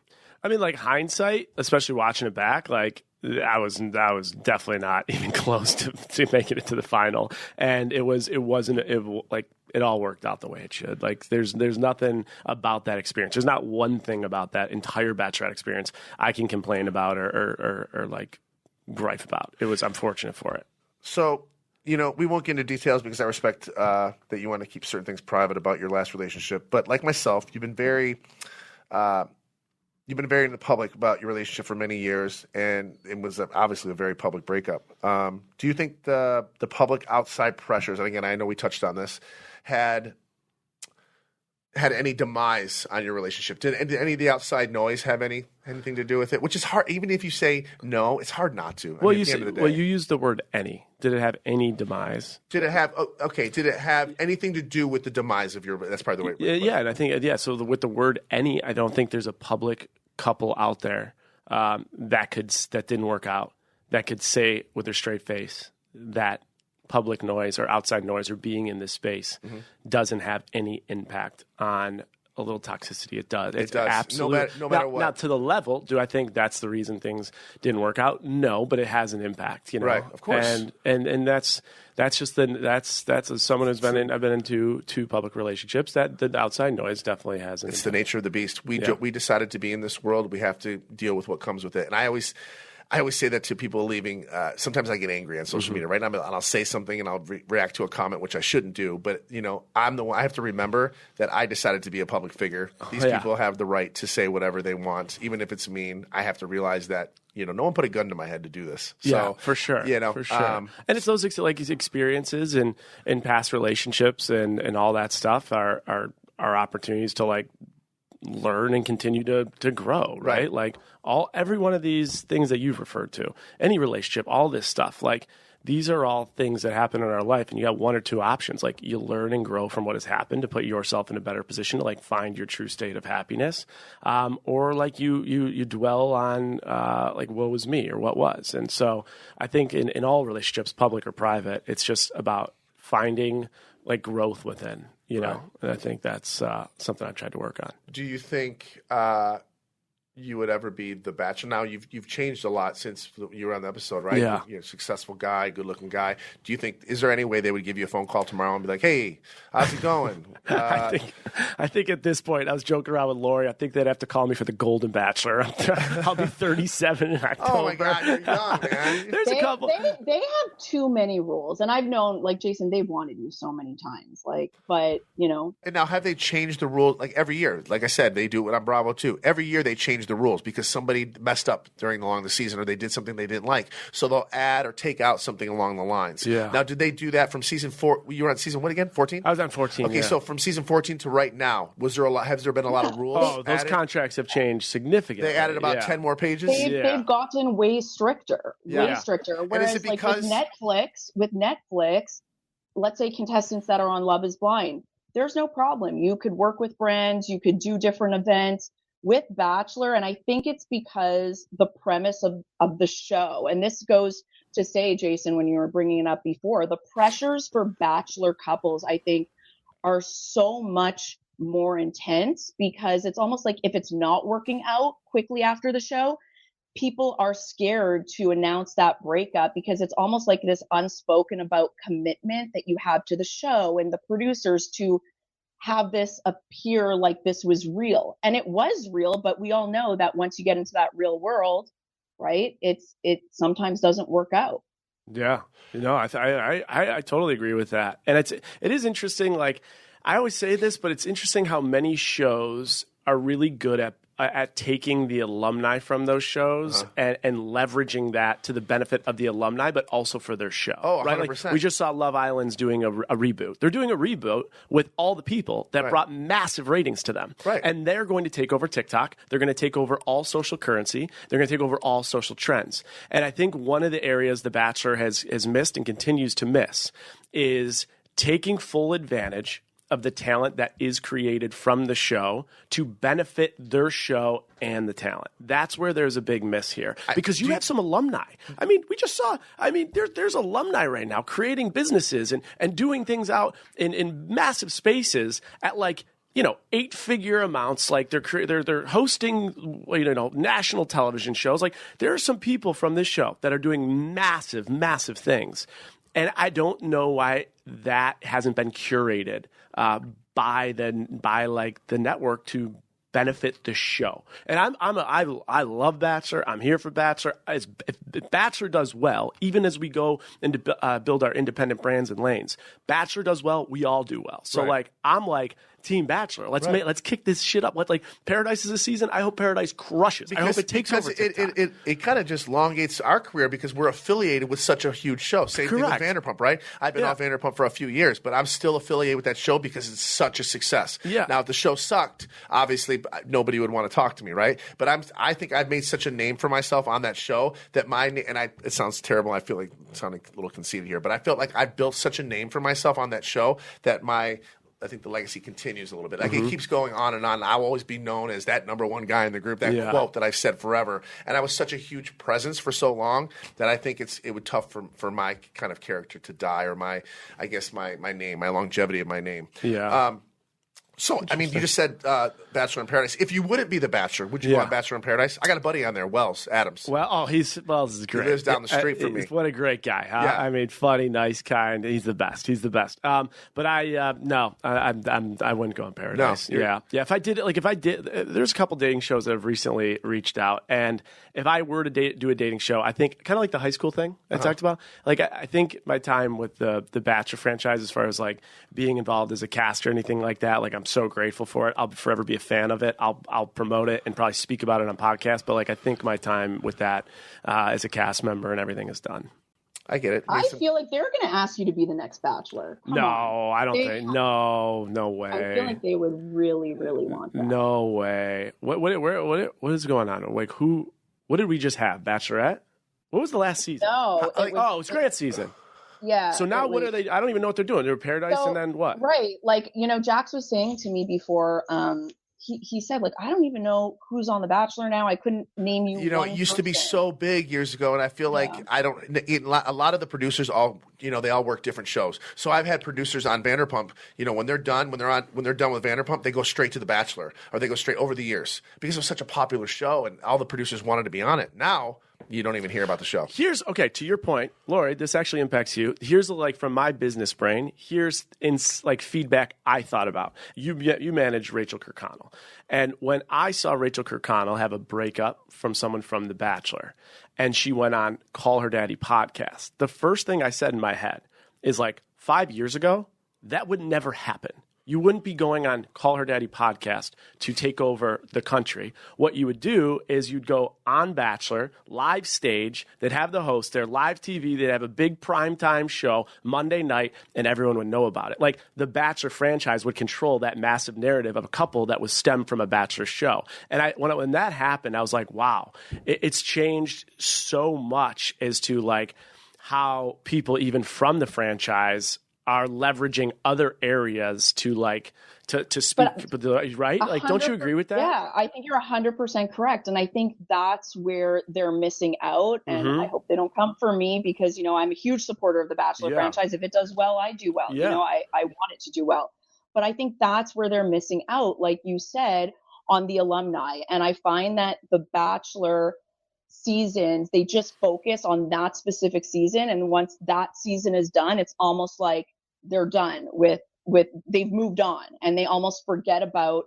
I mean, like hindsight, especially watching it back, like I was definitely not even close to making it to the final, and it all worked out the way it should. Like there's nothing about that experience. There's not one thing about that entire Bachelorette experience I can complain about or like gripe about. I'm fortunate for it. So, you know, we won't get into details because I respect that you want to keep certain things private about your last relationship. But like myself, you've been very in the public about your relationship for many years, and it was obviously a very public breakup. Do you think the public outside pressures, and again, I know we touched on this, had had any demise on your relationship? Did any of the outside noise have anything to do with it? Which is hard. Even if you say no, it's hard not to. Well, you used the word any. Did it have any demise? Did it have Did it have anything to do with the demise of your? That's probably the way. Yeah, and I think So with the word any, I don't think there's a public couple out there that didn't work out that could say with their straight face that public noise or outside noise or being in this space doesn't have any impact on a little toxicity. It does. It does. Absolutely. No matter what. Not to the level. Do I think that's the reason things didn't work out? No, but it has an impact. Right. Of course. And that's just that's as someone who's been in. I've been into 2 public relationships. That the outside noise definitely has an It's impact. the nature of the beast. We decided to be in this world. We have to deal with what comes with it. And I always say that to people leaving. Sometimes I get angry on social media, right? And I'll say something and I'll react to a comment, which I shouldn't do. But, I'm the one. I have to remember that I decided to be a public figure. These people have the right to say whatever they want, even if it's mean. I have to realize that, no one put a gun to my head to do this. So, yeah, for sure. For sure. And it's those experiences in past relationships and all that stuff are opportunities to learn and continue to grow, right? Like every one of these things that you've referred to, any relationship, all this stuff, these are all things that happen in our life, and you got 1 or 2 options. You learn and grow from what has happened to put yourself in a better position to find your true state of happiness, or you dwell on what was me or what was. And so I think in all relationships, public or private, it's just about finding growth within. And I think that's something I've tried to work on. Do you think you would ever be the Bachelor? Now you've changed a lot since you were on the episode, right? Yeah. You're a successful guy, good looking guy. Do you think is there any way they would give you a phone call tomorrow and be like, "Hey, how's it going?" I think at this point, I was joking around with Lori. I think they'd have to call me for the Golden Bachelor. I'll be 37 in October. Oh my God, you're young, man. There's a couple. They have too many rules, and I've known, Jason, they've wanted you so many times, but And now, have they changed the rules every year? Like I said, they do it on Bravo too. Every year they change the rules because somebody messed up along the season or they did something they didn't like. So they'll add or take out something along the lines. Yeah. Now, did they do that from season 4? You were on season what again? 14? I was on 14. Okay, so from season 14 to right now, has there been a lot of rules? Oh, those contracts have changed significantly. They added about 10 more pages. They've gotten way stricter. Whereas is it because with Netflix, let's say contestants that are on Love is Blind, there's no problem. You could work with brands, you could do different events. With Bachelor, and I think it's because the premise of the show, and this goes to say, Jason, when you were bringing it up before, the pressures for Bachelor couples, I think, are so much more intense because it's almost like if it's not working out quickly after the show, people are scared to announce that breakup because it's almost like this unspoken about commitment that you have to the show and the producers to have this appear like this was real. And it was real, but we all know that once you get into that real world, right, it sometimes doesn't work out. Yeah. I totally agree with that. And it is interesting. I always say this, but it's interesting how many shows are really good at taking the alumni from those shows and leveraging that to the benefit of the alumni, but also for their show. Oh, 100%. Right? We just saw Love Island's doing a reboot. They're doing a reboot with all the people that brought massive ratings to them. Right. And they're going to take over TikTok. They're going to take over all social currency. They're going to take over all social trends. And I think one of the areas The Bachelor has missed and continues to miss is taking full advantage of the talent that is created from the show to benefit their show and the talent. That's where there's a big miss here because you have some alumni. I mean, we just saw, there's alumni right now creating businesses and doing things out in massive spaces at 8-figure amounts. They're hosting, national television shows. There are some people from this show that are doing massive, massive things. And I don't know why that hasn't been curated by the network to benefit the show. And I love Bachelor. I'm here for Bachelor. If Bachelor does well, even as we go and build our independent brands and lanes, Bachelor does well, we all do well. So like I'm like Team Bachelor. Let's kick this shit up. Like Paradise is a season. I hope Paradise crushes. I hope it takes over TikTok. It kind of just elongates our career because we're affiliated with such a huge show. Same thing with Vanderpump, right? I've been off Vanderpump for a few years, but I'm still affiliated with that show because it's such a success. Yeah. Now, if the show sucked, obviously nobody would want to talk to me, right? But I think I've made such a name for myself on that show that it sounds terrible. I feel like I'm sounding a little conceited here, but I felt like I built such a name for myself on that show that I think the legacy continues a little bit. Like it keeps going on and on. I'll always be known as that number one guy in the group, that quote that I've said forever. And I was such a huge presence for so long that I think it would tough for my kind of character to die, or my name, my longevity of my name. Yeah. So, I mean, you just said Bachelor in Paradise. If you wouldn't be the Bachelor, would you want Bachelor in Paradise? I got a buddy on there, Wells Adams. This is great. He lives down the street from me. What a great guy. Huh? Yeah. I mean, funny, nice, kind. He's the best. But I wouldn't go on Paradise. No, yeah. If I did, there's a couple dating shows that have recently reached out, and if I were to do a dating show, I think kind of like the high school thing I talked about. Like I think my time with the Bachelor franchise, as far as like being involved as a cast or anything like that, like I'm so grateful for it. I'll forever be a fan of it. I'll promote it and probably speak about it on podcasts. But like I think my time with that as a cast member and everything is done. I get it. I feel like they're going to ask you to be the next Bachelor. Come on. I don't think. No way. I feel like they would really, really want that. No way. What is going on? Like who? What did we just have? Bachelorette? What was the last season? No. It's grant season. Yeah. So now what are they? I don't even know what they're doing. They're Paradise and then what? Right. Like, Jax was saying to me before, he said, like, I don't even know who's on The Bachelor now. I couldn't name you. It used to be so big years ago, and I feel like a lot of the producers they all work different shows. So I've had producers on Vanderpump, when they're done with Vanderpump, they go straight to The Bachelor, or they go straight over the years because it was such a popular show and all the producers wanted to be on it. Now you don't even hear about the show. To your point, Lori, this actually impacts you. Here's from my business brain. Here's feedback I thought about. You manage Rachel Kirkconnell. And when I saw Rachel Kirkconnell have a breakup from someone from The Bachelor, and she went on Call Her Daddy podcast, the first thing I said in my head is 5 years ago, that would never happen. You wouldn't be going on Call Her Daddy podcast to take over the country. What you would do is you'd go on Bachelor, live stage, they'd have the host there, live TV, they'd have a big primetime show Monday night, and everyone would know about it. Like the Bachelor franchise would control that massive narrative of a couple that was stemmed from a Bachelor show. And when that happened, I was like, wow, it's changed so much as to how people even from the franchise are leveraging other areas to speak, right? Don't you agree with that? Yeah, I think you're 100% correct. And I think that's where they're missing out. And I hope they don't come for me because, I'm a huge supporter of the Bachelor franchise. If it does well, I do well. Yeah. I want it to do well. But I think that's where they're missing out, like you said, on the alumni. And I find that the Bachelor seasons, they just focus on that specific season. And once that season is done, it's almost like they're done with they've moved on and they almost forget about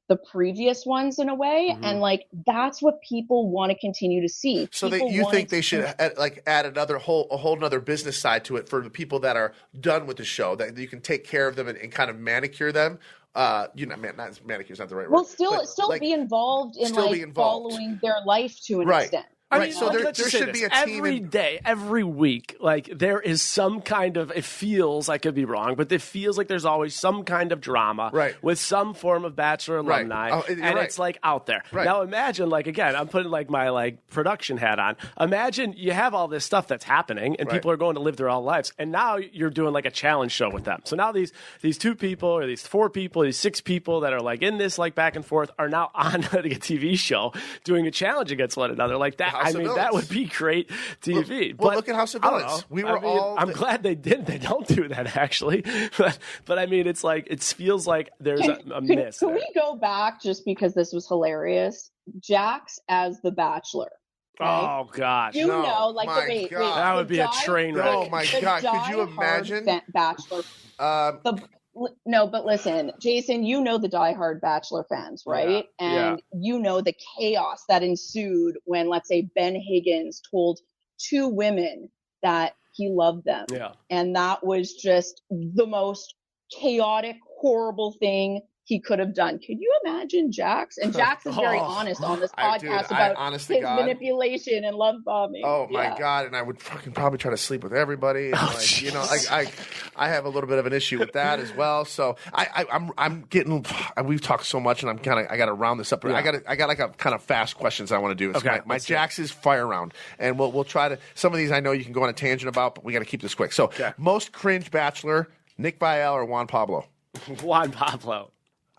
the previous ones in a way. And that's what people want to continue to see. So you think they should add a whole another business side to it for the people that are done with the show, that you can take care of them and kind of manicure them. Not manicure is not the right word. Well, still be involved in following their life to an extent. So there should be a team every day, every week. There is some kind of. It feels, I could be wrong, but it feels like there's always some kind of drama, with some form of Bachelor alumni, it's out there. Right. Now imagine, again, I'm putting my production hat on. Imagine you have all this stuff that's happening, and people are going to live their own lives, and now you're doing a challenge show with them. So now these two people, or these four people, these six people that are in this back and forth are now on a TV show doing a challenge against one another that. That would be great TV. Well, look at House of Villains. I'm glad they didn't. They don't do that actually. But I mean, it's it feels like there's a miss. Can we go back just because this was hilarious? Jax as the Bachelor. Okay? Oh gosh, wait, that would be a train wreck. Oh my God, could you imagine Bachelor? No, but listen, Jason, you know the diehard Bachelor fans, right? And you know the chaos that ensued when, let's say, Ben Higgins told two women that he loved them. Yeah. And that was just the most chaotic, horrible thing he could have done. Could you imagine Jax? And Jax is very honest on this podcast about his manipulation and love bombing. Oh my God. And I would fucking probably try to sleep with everybody. And I have a little bit of an issue with that as well. So I'm getting, we've talked so much and I got to round this up. Yeah. I got like a kind of fast questions I want to do. It's my Jax's fire round. And we'll try to, some of these I know you can go on a tangent about, but we got to keep this quick. So most cringe Bachelor, Nick Viall or Juan Pablo? Juan Pablo.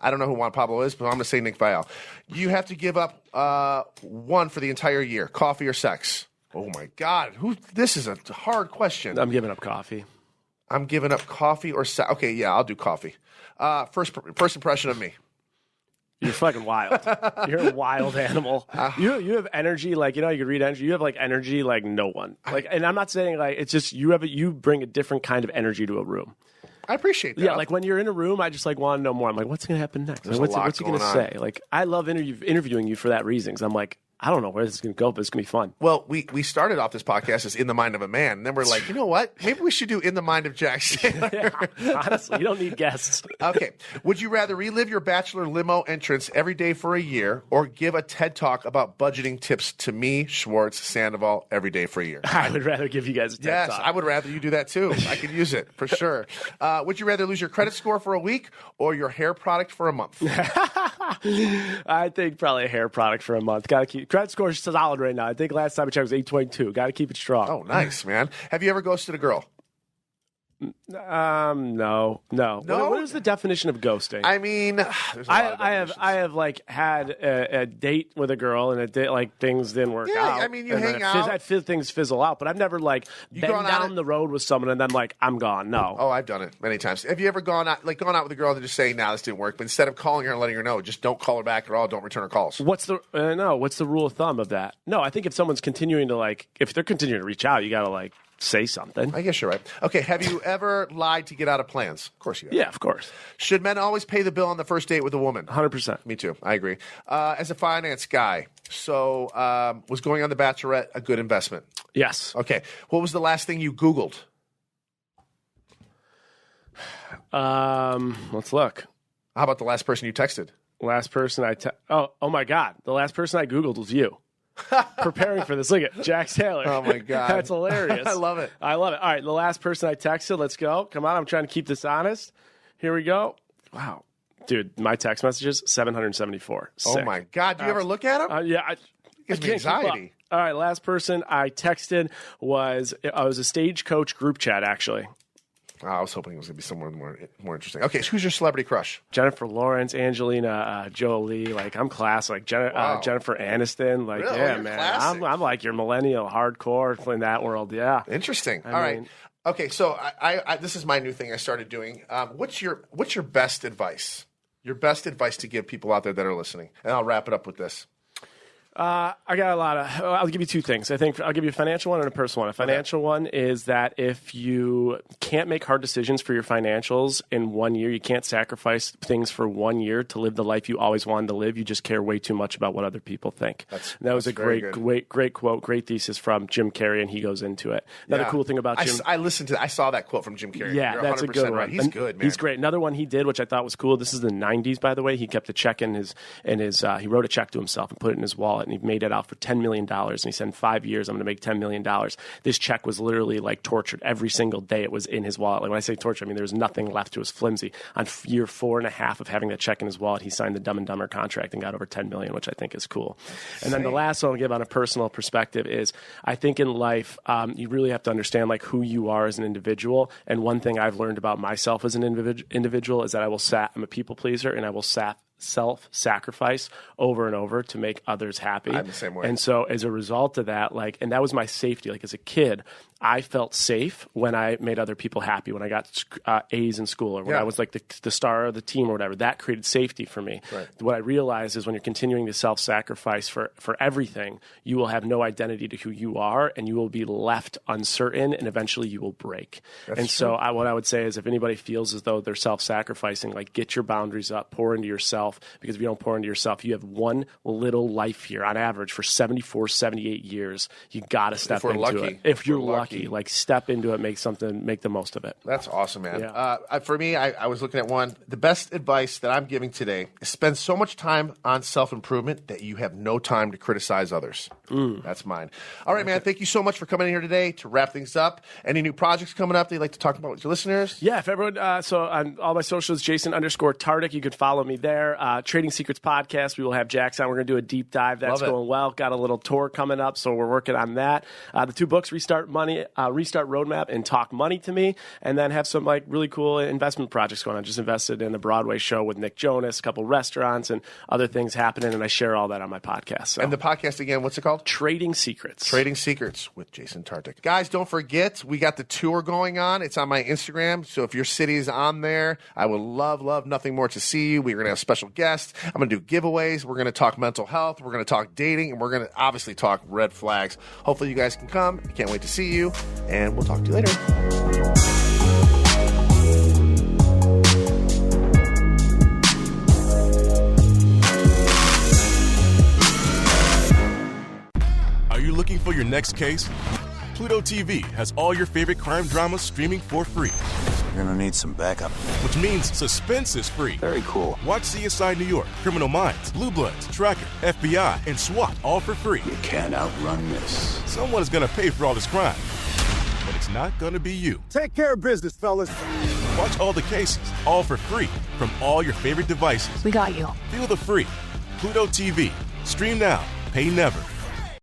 I don't know who Juan Pablo is, but I'm going to say Nick Viall. You have to give up one for the entire year, coffee or sex. Oh, my God. This is a hard question. I'm giving up coffee. I'm giving up coffee or sex. Okay, yeah, I'll do coffee. First impression of me. You're fucking wild. You're a wild animal. You have energy, like, you could read energy. You have like energy like no one. Like, and I'm not saying like it's just you bring a different kind of energy to a room. I appreciate that. Yeah, like when you're in a room, I just like want to know more. I'm like, what's going to happen next? Like, what's he going to say? Like, I love interviewing you for that reason. I'm like, I don't know where this is going to go, but it's going to be fun. Well, we started off this podcast as In the Mind of a Man, and then we're like, you know what? Maybe we should do In the Mind of Jax Taylor. Yeah, honestly, you don't need guests. Okay. Would you rather relive your Bachelor limo entrance every day for a year or give a TED Talk about budgeting tips to me, Schwartz, Sandoval every day for a year? I would rather give you guys a TED Talk. Yes, I would rather you do that too. I could use it for sure. Would you rather lose your credit score for a week or your hair product for a month? I think probably a hair product for a month. Got to keep credit score is solid right now. I think last time I checked was 822. Got to keep it strong. Oh, nice, man. Have you ever ghosted a girl? No. What is the definition of ghosting? I mean, I have like had a date with a girl and a date like things didn't work out. I mean, you hang out. Things fizzle out, but I've never like been down the road with someone and then like I'm gone. No. Oh, I've done it many times. Have you ever gone out with a girl and just saying, "Nah, this didn't work," but instead of calling her and letting her know, just don't call her back at all. Don't return her calls. What's the rule of thumb of that? No, I think if someone's continuing to if they're continuing to reach out, you got to say something. I guess you're right. Okay, have you ever lied to get out of plans? Of course you have. Yeah, of course. Should men always pay the bill on the first date with a woman? 100%. Me too. I agree. As a finance guy, so was going on The Bachelorette a good investment? Yes. Okay. What was the last thing you Googled? Let's look. How about the last person you texted? Last person oh my God. The last person I Googled was you. Preparing for this. Look at Jax Taylor. Oh my God. That's hilarious. I love it. All right, the last person I texted, let's go. Come on, I'm trying to keep this honest. Here we go. Wow. Dude, my text messages, 774. Sick. Oh my God. Do you ever look at them? Yeah. It gives me anxiety. All right, last person I texted was a Stagecoach group chat, actually. Oh, I was hoping it was going to be someone more interesting. Okay, so who's your celebrity crush? Jennifer Lawrence, Angelina Jolie. I'm class. Jennifer Aniston. Really? Yeah, man. I'm like your millennial hardcore in that world. Yeah. Interesting. All right. Okay, so I this is my new thing I started doing. What's your best advice? Your best advice to give people out there that are listening, and I'll wrap it up with this. I got a lot of. I'll give you two things. I think I'll give you a financial one and a personal one. A financial one is that if you can't make hard decisions for your financials in 1 year, you can't sacrifice things for 1 year to live the life you always wanted to live. You just care way too much about what other people think. That was a great quote, great thesis from Jim Carrey, and he goes into it. Another cool thing about Jim. I listened to. I saw that quote from Jim Carrey. Yeah, that's a good one. Right. He's good, man. He's great. Another one he did, which I thought was cool. This is the '90s, by the way. He kept a check in his. He wrote a check to himself and put it in his wallet. And he made it out for $10 million. And he said, in 5 years, I'm going to make $10 million. This check was literally tortured every single day it was in his wallet. When I say tortured, I mean there was nothing left. It was flimsy. On year 4.5 of having that check in his wallet, he signed the Dumb and Dumber contract and got over $10 million, which I think is cool. And then the last one I'll give on a personal perspective is I think in life, you really have to understand who you are as an individual. And one thing I've learned about myself as an individual is that I'm a people pleaser and I will self-sacrifice over and over to make others happy. I'm the same way. And so as a result of that, like, and that was my safety. Like as a kid, I felt safe when I made other people happy, when I got A's in school, or when I was like the star of the team or whatever. That created safety for me. Right. What I realized is when you're continuing to self-sacrifice for everything, you will have no identity to who you are, and you will be left uncertain, and eventually you will break. That's true. So what I would say is if anybody feels as though they're self-sacrificing, like get your boundaries up, pour into yourself, because if you don't pour into yourself, you have one little life here on average for 74, 78 years. You got to step into it. If you're lucky. Like step into it, make the most of it. That's awesome, man. Yeah. For me, I was looking at one. The best advice that I'm giving today is spend so much time on self-improvement that you have no time to criticize others. That's mine. All right, man. Thank you so much for coming in here today to wrap things up. Any new projects coming up that you'd like to talk about with your listeners? Yeah, if everyone, so on all my socials, Jason_Tartick, you can follow me there. Trading Secrets Podcast, we will have Jax on. We're going to do a deep dive. That's going well. Got a little tour coming up, so we're working on that. The two books, Restart Roadmap and Talk Money to Me, and then have some like really cool investment projects going on. Just invested in a Broadway show with Nick Jonas, a couple restaurants, and other things happening, and I share all that on my podcast. So. And the podcast again, what's it called? Trading Secrets. Trading Secrets with Jason Tartick. Guys, don't forget, we got the tour going on. It's on my Instagram, so if your city is on there, I would love nothing more to see you. We're going to have special guests. I'm going to do giveaways. We're going to talk mental health. We're going to talk dating, and we're going to obviously talk red flags. Hopefully you guys can come. I can't wait to see you, and we'll talk to you later. Are you looking for your next case? Pluto TV has all your favorite crime dramas streaming for free. You're gonna need some backup. Which means suspense is free. Very cool. Watch CSI New York, Criminal Minds, Blue Bloods, Tracker, FBI, and SWAT all for free. You can't outrun this. Someone is gonna pay for all this crime. But it's not gonna be you. Take care of business, fellas. Watch all the cases, all for free, from all your favorite devices. We got you. Feel the free. Pluto TV. Stream now. Pay never.